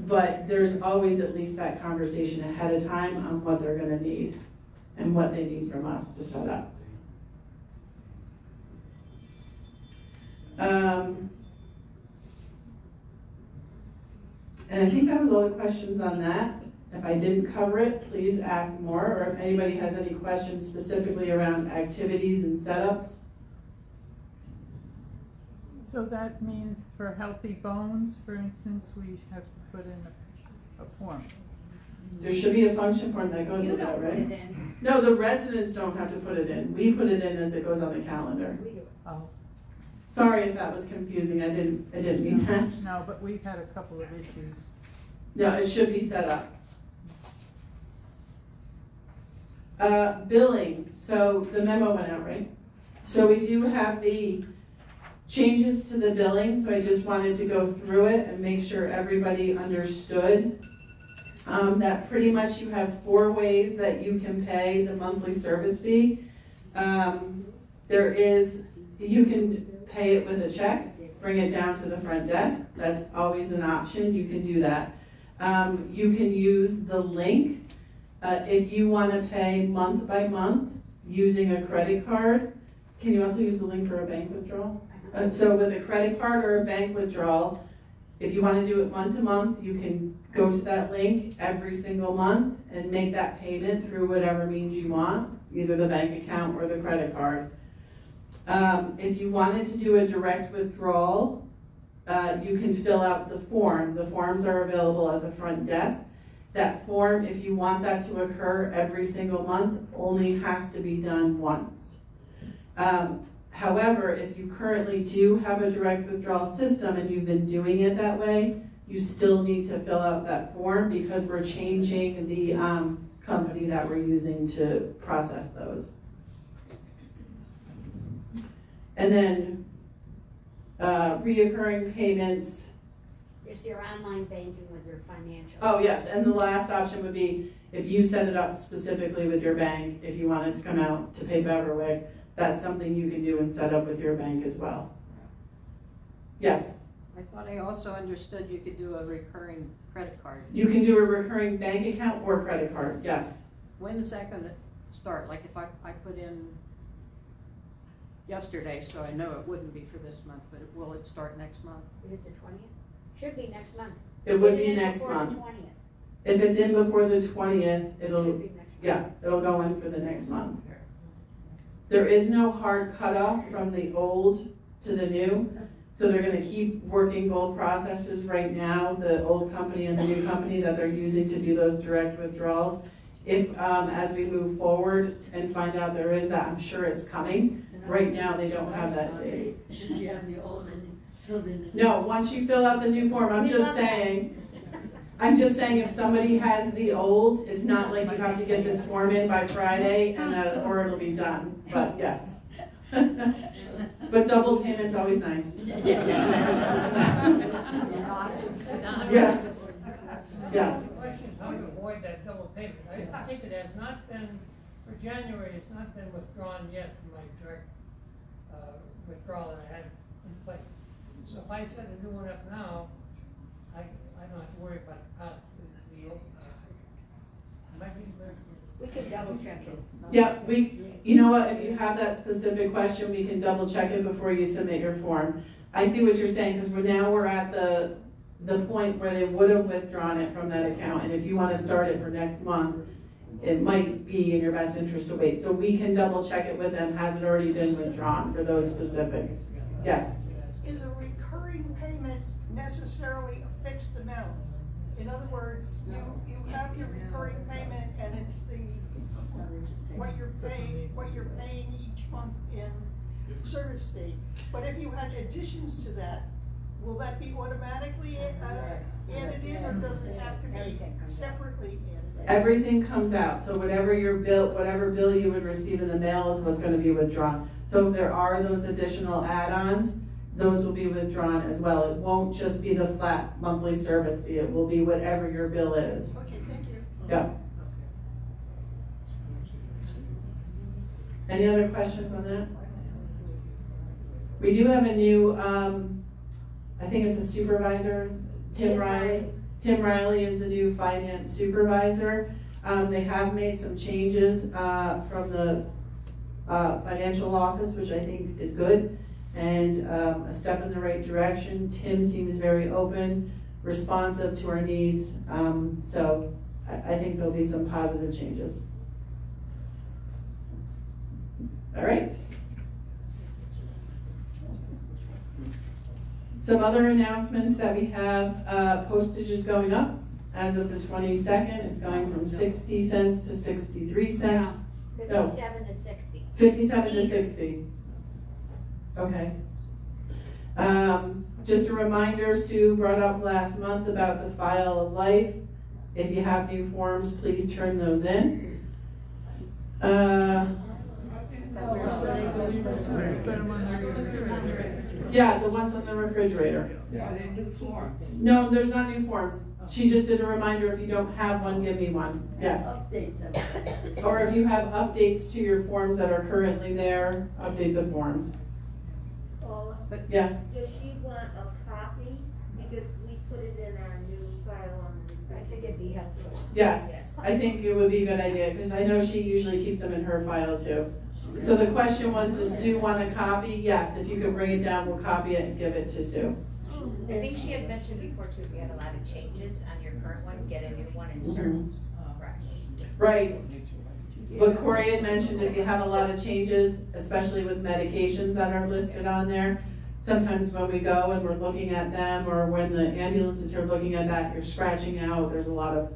But there's always at least that conversation ahead of time on what they're gonna need and what they need from us to set up. And I think that was all the questions on that. If I didn't cover it, please ask more, or if anybody has any questions specifically around activities and setups. So that means for Healthy Bones, for instance, we have to put in a form. There should be a function form that goes with that, right? Put it in. No, the residents don't have to put it in. We put it in as it goes on the calendar. Oh. Sorry if that was confusing. I didn't mean that. No, but we've had a couple of issues. No, it should be set up. Billing. So the memo went out, right? So we do have the changes to the billing. So I just wanted to go through it and make sure everybody understood that pretty much you have 4 ways that you can pay the monthly service fee. You can pay it with a check, bring it down to the front desk. That's always an option. You can do that. You can use the link if you want to pay month by month using a credit card. Can you also use the link for a bank withdrawal? So with a credit card or a bank withdrawal, if you want to do it month to month, you can go to that link every single month and make that payment through whatever means you want, either the bank account or the credit card. If you wanted to do a direct withdrawal, you can fill out the form. The forms are available at the front desk. That form, if you want that to occur every single month, only has to be done once. However, if you currently do have a direct withdrawal system and you've been doing it that way, you still need to fill out that form because we're changing the company that we're using to process those. And then reoccurring payments. There's your online banking with your financial. Oh yeah, and the last option would be if you set it up specifically with your bank, if you wanted to come out to pay Beverwick, that's something you can do and set up with your bank as well. Yes? I thought I also understood you could do a recurring credit card. You can do a recurring bank account or credit card, yes. When is that going to start? Like if I put in yesterday, so I know it wouldn't be for this month, but will it start next month? Is it the 20th? Should be next month. It would be next month. If it's in before the 20th, it'll go in for the next month. There is no hard cutoff from the old to the new. So they're gonna keep working both processes right now, the old company and the new company that they're using to do those direct withdrawals. If, as we move forward and find out there is that, I'm sure it's coming. Right now, they don't have that date. You have the old and filled in. No, once you fill out the new form, I'm just saying if somebody has the old, it's not like you have to get this form in by Friday and that, or it'll be done, but yes. But double payment's always nice. Yeah. Yes. The question is how to avoid that double payment. I think it has not been, for January, it's not been withdrawn yet from my direct withdrawal that I had in place. So if I set a new one up now, I don't have to worry about the cost of the old. We could double check it. Yeah, you know what, if you have that specific question, we can double check it before you submit your form. I see what you're saying, because we're at the point where they would have withdrawn it from that account, and if you want to start it for next month, it might be in your best interest to wait. So we can double check it with them, has it already been withdrawn for those specifics? Yes? Is a recurring payment necessarily a fixed amount? In other words, you have your recurring payment and it's what you're paying each month in service fee. But if you had additions to that, will that be automatically added in, or does it have to be separately added in? Everything comes out, so whatever bill you would receive in the mail is what's going to be withdrawn. So if there are those additional add-ons, those will be withdrawn as well. It won't just be the flat monthly service fee, it will be whatever your bill is. Okay, thank you. Yeah. Any other questions on that? We do have a new, I think it's a supervisor, Tim Riley. Tim Riley is the new finance supervisor. They have made some changes from the financial office, which I think is good, and a step in the right direction. Tim seems very open, responsive to our needs, so I think there'll be some positive changes. All right. Some other announcements that we have, postage is going up as of the 22nd. It's going from 60 cents to 63 cents. 57 to 60. 57 to 60. Okay. Just a reminder, Sue brought up last month about the file of life. If you have new forms, please turn those in. Yeah, the ones on the refrigerator. Are they new forms? No, there's not new forms. She just did a reminder, if you don't have one, give me one. Yes. Update them. Or if you have updates to your forms that are currently there, update the forms. But yeah. Does she want a copy? Because we put it in our new file on the, I think it'd be helpful. Yes, I think it would be a good idea, because I know she usually keeps them in her file too. So the question was, does Sue want a copy? Yes, if you could bring it down, we'll copy it and give it to Sue. I think she had mentioned before too, if you had a lot of changes on your current one, get a new one and start fresh. Right. But Corey had mentioned if you have a lot of changes, especially with medications that are listed on there, sometimes when we go and we're looking at them, or when the ambulances are looking at that, you're scratching out, there's a lot of,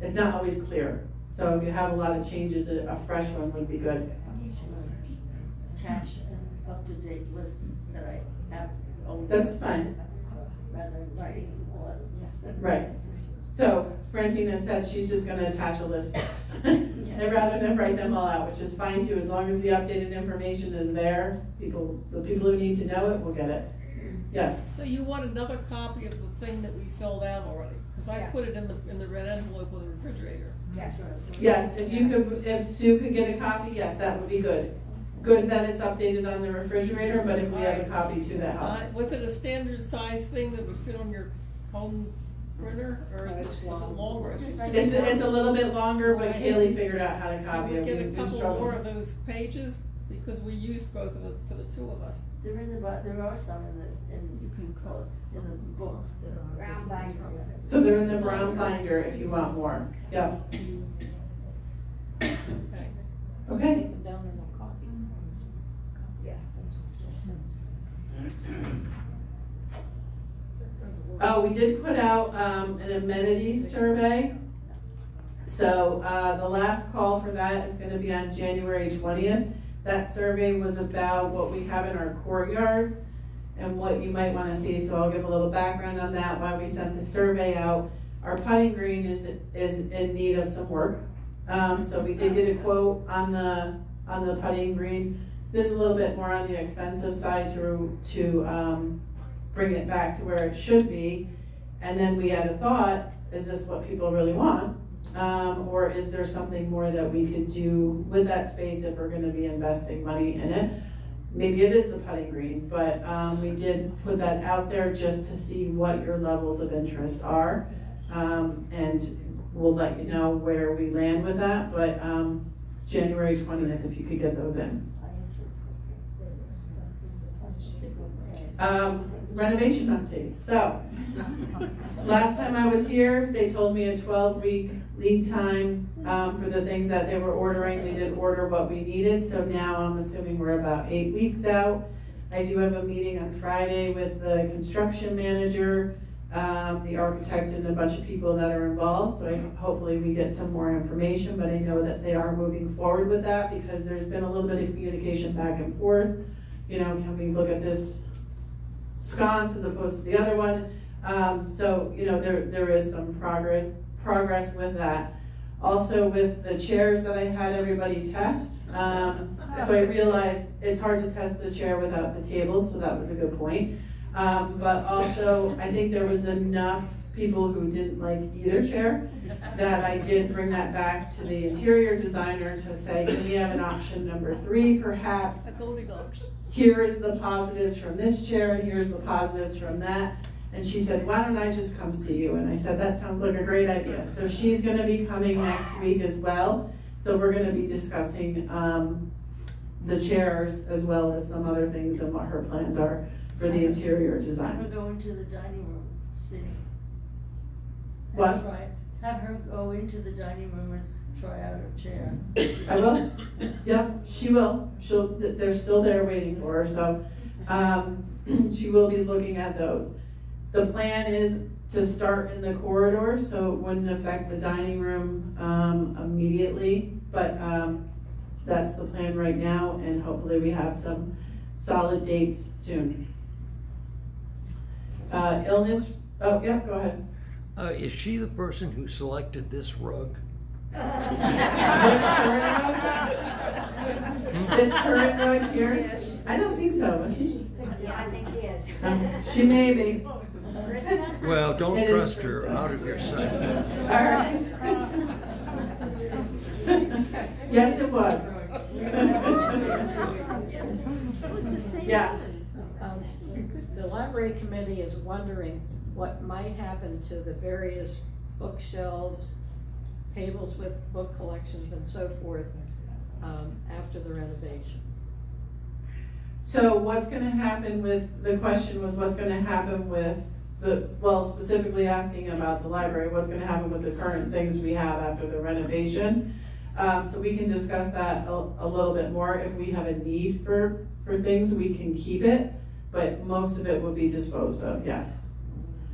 it's not always clear. So if you have a lot of changes, a fresh one would be good. Attach an up-to-date list that I have. That's fine. Rather than writing more. Right. So Francine had said she's just gonna attach a list and rather than write them all out, which is fine too, as long as the updated information is there, the people who need to know it will get it. Yes. So you want another copy of the thing that we filled out already? Because I put it in the red envelope with the refrigerator. Yes. Yes, if Sue could get a copy, yes, that would be good. Good that it's updated on the refrigerator, but if we have a copy too, that helps. Was it a standard size thing that would fit on your home printer, or is it longer? It's a little bit longer, but Kaylee figured out how to copy it. Can we get a couple more of those pages? Because we used both of them for the two of us. There are some in you can call it in the book. The brown binder. So they're in the brown binder if you want more. Yeah. Okay. Oh, we did put out an amenities survey. So the last call for that is going to be on January 20th. That survey was about what we have in our courtyards and what you might want to see. So I'll give a little background on that, why we sent the survey out. Our putting green is in need of some work. So we did get a quote on the putting green. This is a little bit more on the expensive side to bring it back to where it should be. And then we had a thought, is this what people really want? Or is there something more that we could do with that space if we're going to be investing money in it? Maybe it is the putting green, but we did put that out there just to see what your levels of interest are. And we'll let you know where we land with that, but January 20th, if you could get those in. Renovation updates. So, last time I was here, they told me a 12-week lead time for the things that they were ordering. We did order what we needed, so now I'm assuming we're about 8 weeks out. I do have a meeting on Friday with the construction manager, the architect, and a bunch of people that are involved, so hopefully we get some more information, but I know that they are moving forward with that because there's been a little bit of communication back and forth. You know, can we look at this sconce as opposed to the other one? So, you know, there is some progress with that. Also with the chairs that I had everybody test, so I realized it's hard to test the chair without the table, so that was a good point. But also, I think there was enough people who didn't like either chair that I did bring that back to the interior designer to say, can we have an option number 3 perhaps? A Goldilocks. Here is the positives from this chair and here's the positives from that. And she said, why don't I just come see you? And I said, that sounds like a great idea. So she's gonna be coming next week as well. So we're gonna be discussing the chairs as well as some other things and what her plans are for the interior design. Have her go into the dining room, see. What? Right. Have her go into the dining room and try out her chair. I will. Yep, she will. They're still there waiting for her, so she will be looking at those. The plan is to start in the corridor, so it wouldn't affect the dining room immediately, but that's the plan right now, and hopefully we have some solid dates soon. Illness, oh yeah, go ahead. Is she the person who selected this rug? This current rug here? Yes. I don't think so. Is she? Yeah, I think she is. She may be. Well, don't trust her. Out of your sight. All right. Yes, it was. Yeah. The library committee is wondering what might happen to the various bookshelves, tables with book collections and so forth after the renovation. So what's going to happen with, the question was what's going to happen with the, well, specifically asking about the library, what's going to happen with the current things we have after the renovation. So we can discuss that a little bit more. If we have a need for things, we can keep it, but most of it will be disposed of, yes.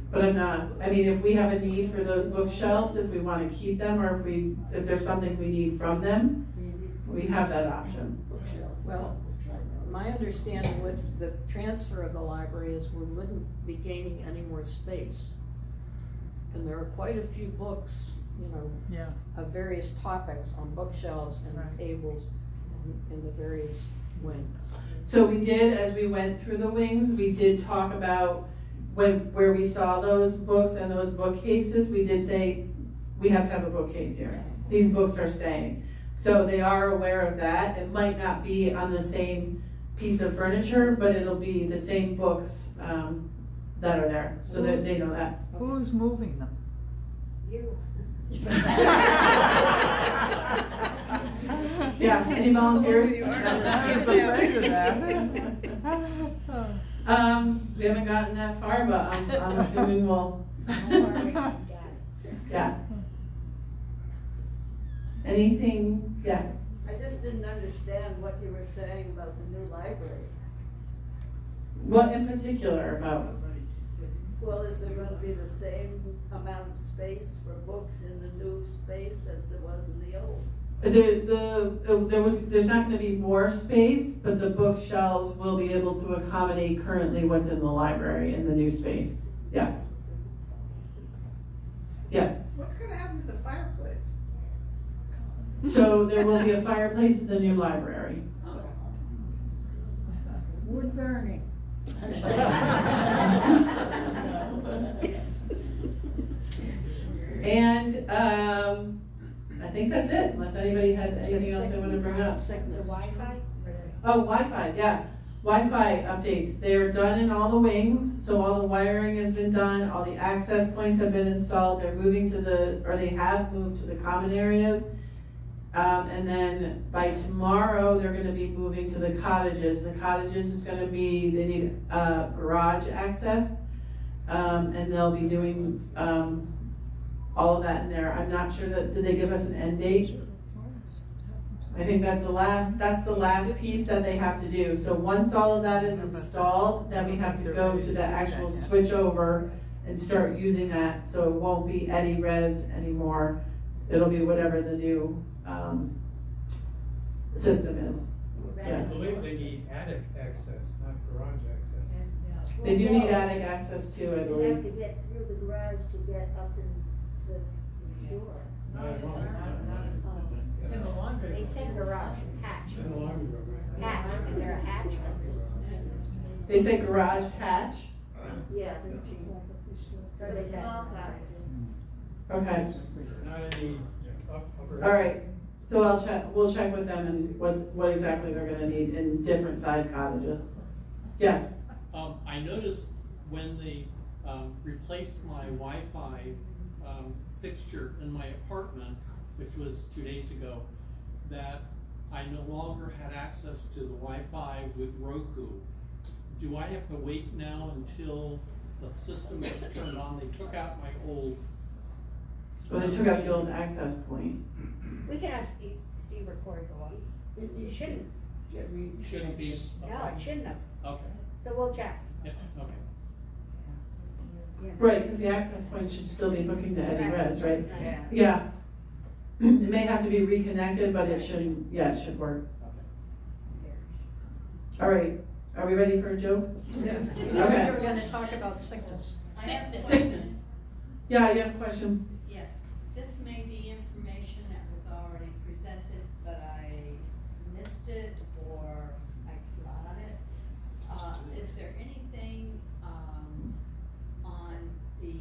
But I'm not, I mean, if we have a need for those bookshelves, if we want to keep them, or if there's something we need from them, we have that option. Well, my understanding with the transfer of the library is we wouldn't be gaining any more space. And there are quite a few books, you know, of various topics on bookshelves and tables in the various wings. So we did, as we went through the wings, we did talk about where we saw those books and those bookcases. We did say we have to have a bookcase here. These books are staying. So they are aware of that. It might not be on the same piece of furniture, but it'll be the same books that are there, so that they know that. Who's moving them? You. Yeah, any volunteers? I was afraid of that. We haven't gotten that far, but I'm assuming we'll. Yeah. Anything? Yeah. I just didn't understand what you were saying about the new library. What in particular about? Well, is there gonna be the same amount of space for books in the new space as there was in the old? There's not gonna be more space, but the bookshelves will be able to accommodate currently what's in the library in the new space. Yes. Yes. What's gonna happen to the fireplace? So there will be a fireplace in the new library. Wood burning. And I think that's it, unless anybody has anything else they want to bring up. The Wi-Fi? Oh, Wi-Fi, yeah. Wi-Fi updates. They're done in all the wings, so all the wiring has been done, all the access points have been installed. They're moving to they have moved to the common areas. And then by tomorrow, they're gonna be moving to the cottages. The cottages is gonna be, they need garage access. And they'll be doing all of that in there. I'm not sure did they give us an end date? I think that's the last piece that they have to do. So once all of that is installed, then we have to go to the actual switch over and start using that. So it won't be Eddie-Res anymore. It'll be whatever the new system is. I believe they need attic access, not garage access. They do need attic access too, I You have believe. to get through the garage to get up in the door. It's in the laundry room. They said garage hatch. In the laundry room, right? Hatch, is there a hatch? They say garage hatch. Yeah. So they said. Okay. Not any upper. All right. So we'll check with them and what exactly they're gonna need in different size cottages. Yes. I noticed when they replaced my Wi-Fi fixture in my apartment, which was 2 days ago, that I no longer had access to the Wi-Fi with Roku. Do I have to wait now until the system is turned on? They took out my old. Well, they took out the old access point. We can have Steve record the one. You shouldn't. Shouldn't be. No, it shouldn't have. Okay. So we'll check. Yeah, okay. Right, because the access point should still be hooking to Eddie-Res, right? Yeah. Yeah. It may have to be reconnected, but it should, yeah, it should work. All right, are we ready for a joke? Yeah. Okay. We're gonna talk about sickness. Sickness. Yeah, you have a question? Yes, this may be information that was already presented, but I missed it or I forgot it. Is there anything on the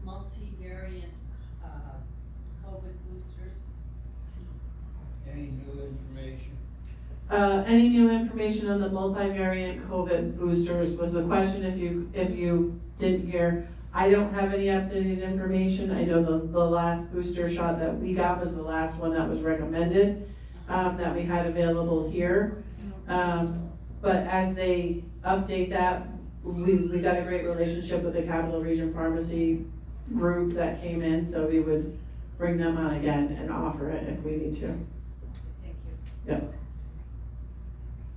multivariant COVID boosters? Any new information? Any new information on the multivariant COVID boosters was the question. If you didn't hear, I don't have any updated information. I know the last booster shot that we got was the last one that was recommended, that we had available here. But as they update that, we got a great relationship with the Capital Region Pharmacy group that came in, so we would bring them on again and offer it if we need to. Thank you. Yep.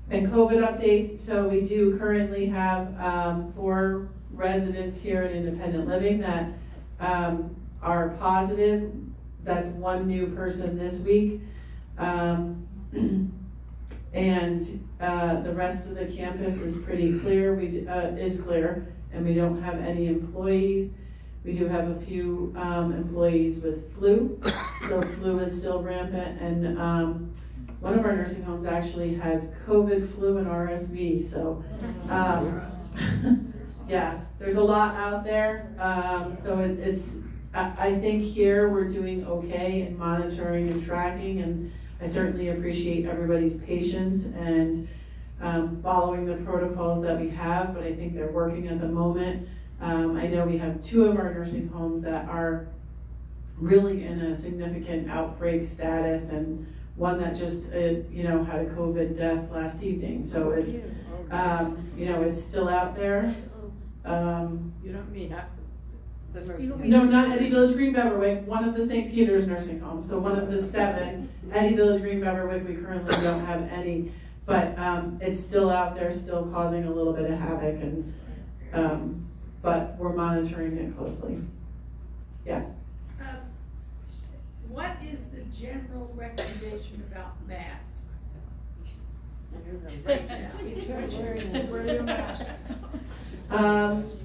And COVID updates, so we do currently have 4 residents here at Independent Living that are positive. That's 1 new person this week. And the rest of the campus is pretty clear, is clear, and we don't have any employees. We do have a few employees with flu, so flu is still rampant, and one of our nursing homes actually has COVID, flu, and RSV, so yeah, there's a lot out there. So I think here we're doing okay in monitoring and tracking, and I certainly appreciate everybody's patience and following the protocols that we have, but I think they're working at the moment. I know we have 2 of our nursing homes that are really in a significant outbreak status, and one that just had a COVID death last evening. So it's it's still out there. You don't mean the nursing home? No, not Eddie Village Green Beverwick, one of the St. Peter's nursing homes. So one of the 7, Eddie Village Green Beverwick, we currently don't have any, but it's still out there, still causing a little bit of havoc, and But we're monitoring it closely. Yeah. What is the general recommendation about masks? Right now. Wear your mask.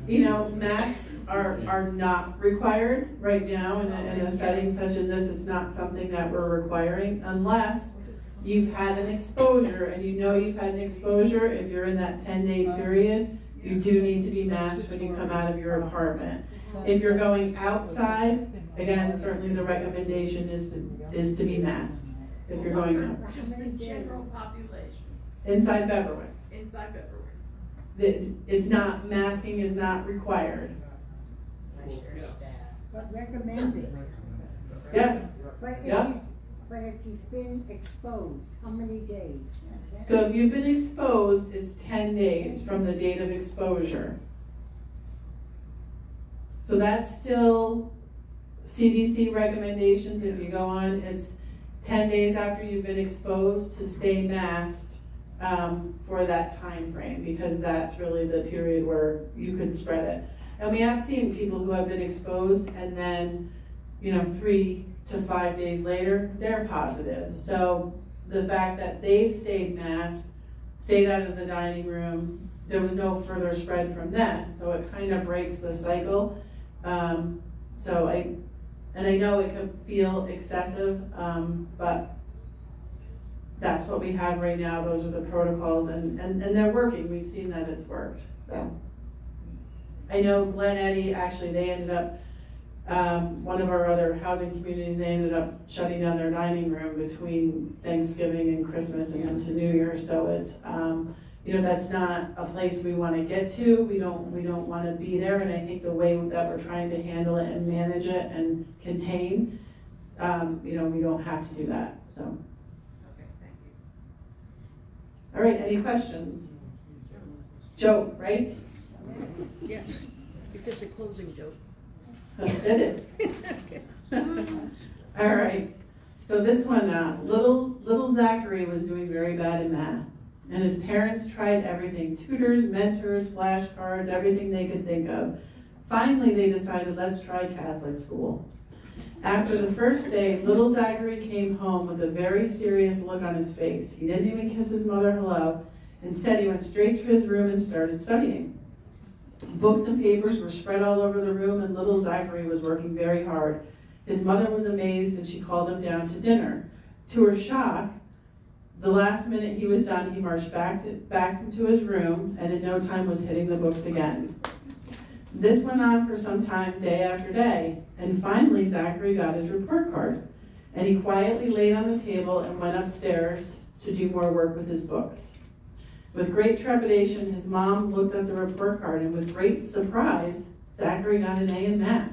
You know, masks are not required right now in a setting such as this. It's not something that we're requiring unless you've had an exposure, and you know you've had an exposure. If you're in that 10-day period, you do need to be masked when you come out of your apartment. If you're going outside, again, certainly the recommendation is to be masked. If you're going outside. Just the general population. Inside Beverwick. Inside Beverwick. It's not, masking is not required. But recommended. Yes. But if you've been exposed, how many days? So if you've been exposed, it's 10 days from the date of exposure. So that's still CDC recommendations. If you go on, it's 10 days after you've been exposed to stay masked for that time frame, because that's really the period where you could spread it. And we have seen people who have been exposed and then, 3 to 5 days later, they're positive. So the fact that they've stayed masked, stayed out of the dining room, there was no further spread from them. So it kind of breaks the cycle. I know it could feel excessive, but that's what we have right now. Those are the protocols, and they're working. We've seen that it's worked. So I know Glen Eddy, actually, they ended up, one of our other housing communities, they ended up shutting down their dining room between Thanksgiving and Christmas and into New Year. So it's, that's not a place we want to get to. We don't want to be there. And I think the way that we're trying to handle it and manage it and contain, we don't have to do that. So. Okay, thank you. All right, any questions? Joke, right? Yes, because a closing joke. It is. All right. So this one, little Zachary was doing very bad in math. And his parents tried everything, tutors, mentors, flashcards, everything they could think of. Finally, they decided, let's try Catholic school. After the first day, little Zachary came home with a very serious look on his face. He didn't even kiss his mother hello. Instead, he went straight to his room and started studying. Books and papers were spread all over the room, and little Zachary was working very hard. His mother was amazed, and she called him down to dinner. To her shock, the last minute he was done, he marched back into his room, and in no time was hitting the books again. This went on for some time, day after day, and finally Zachary got his report card, and he quietly laid on the table and went upstairs to do more work with his books. With great trepidation, his mom looked at the report card, and with great surprise, Zachary got an A in math.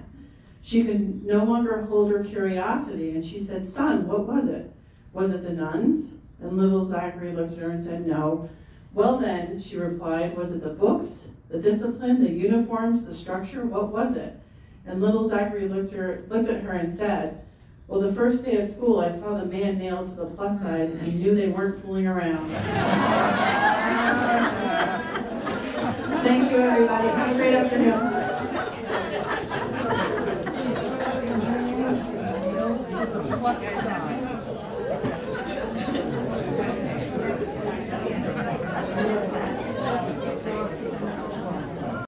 She could no longer hold her curiosity, and she said, "Son, what was it? Was it the nuns?" And little Zachary looked at her and said, "No." "Well then," she replied, "was it the books, the discipline, the uniforms, the structure? What was it?" And little Zachary looked at her and said, "Well, the first day of school, I saw the man nailed to the plus side and knew they weren't fooling around." Thank you, everybody. Have a great afternoon. What?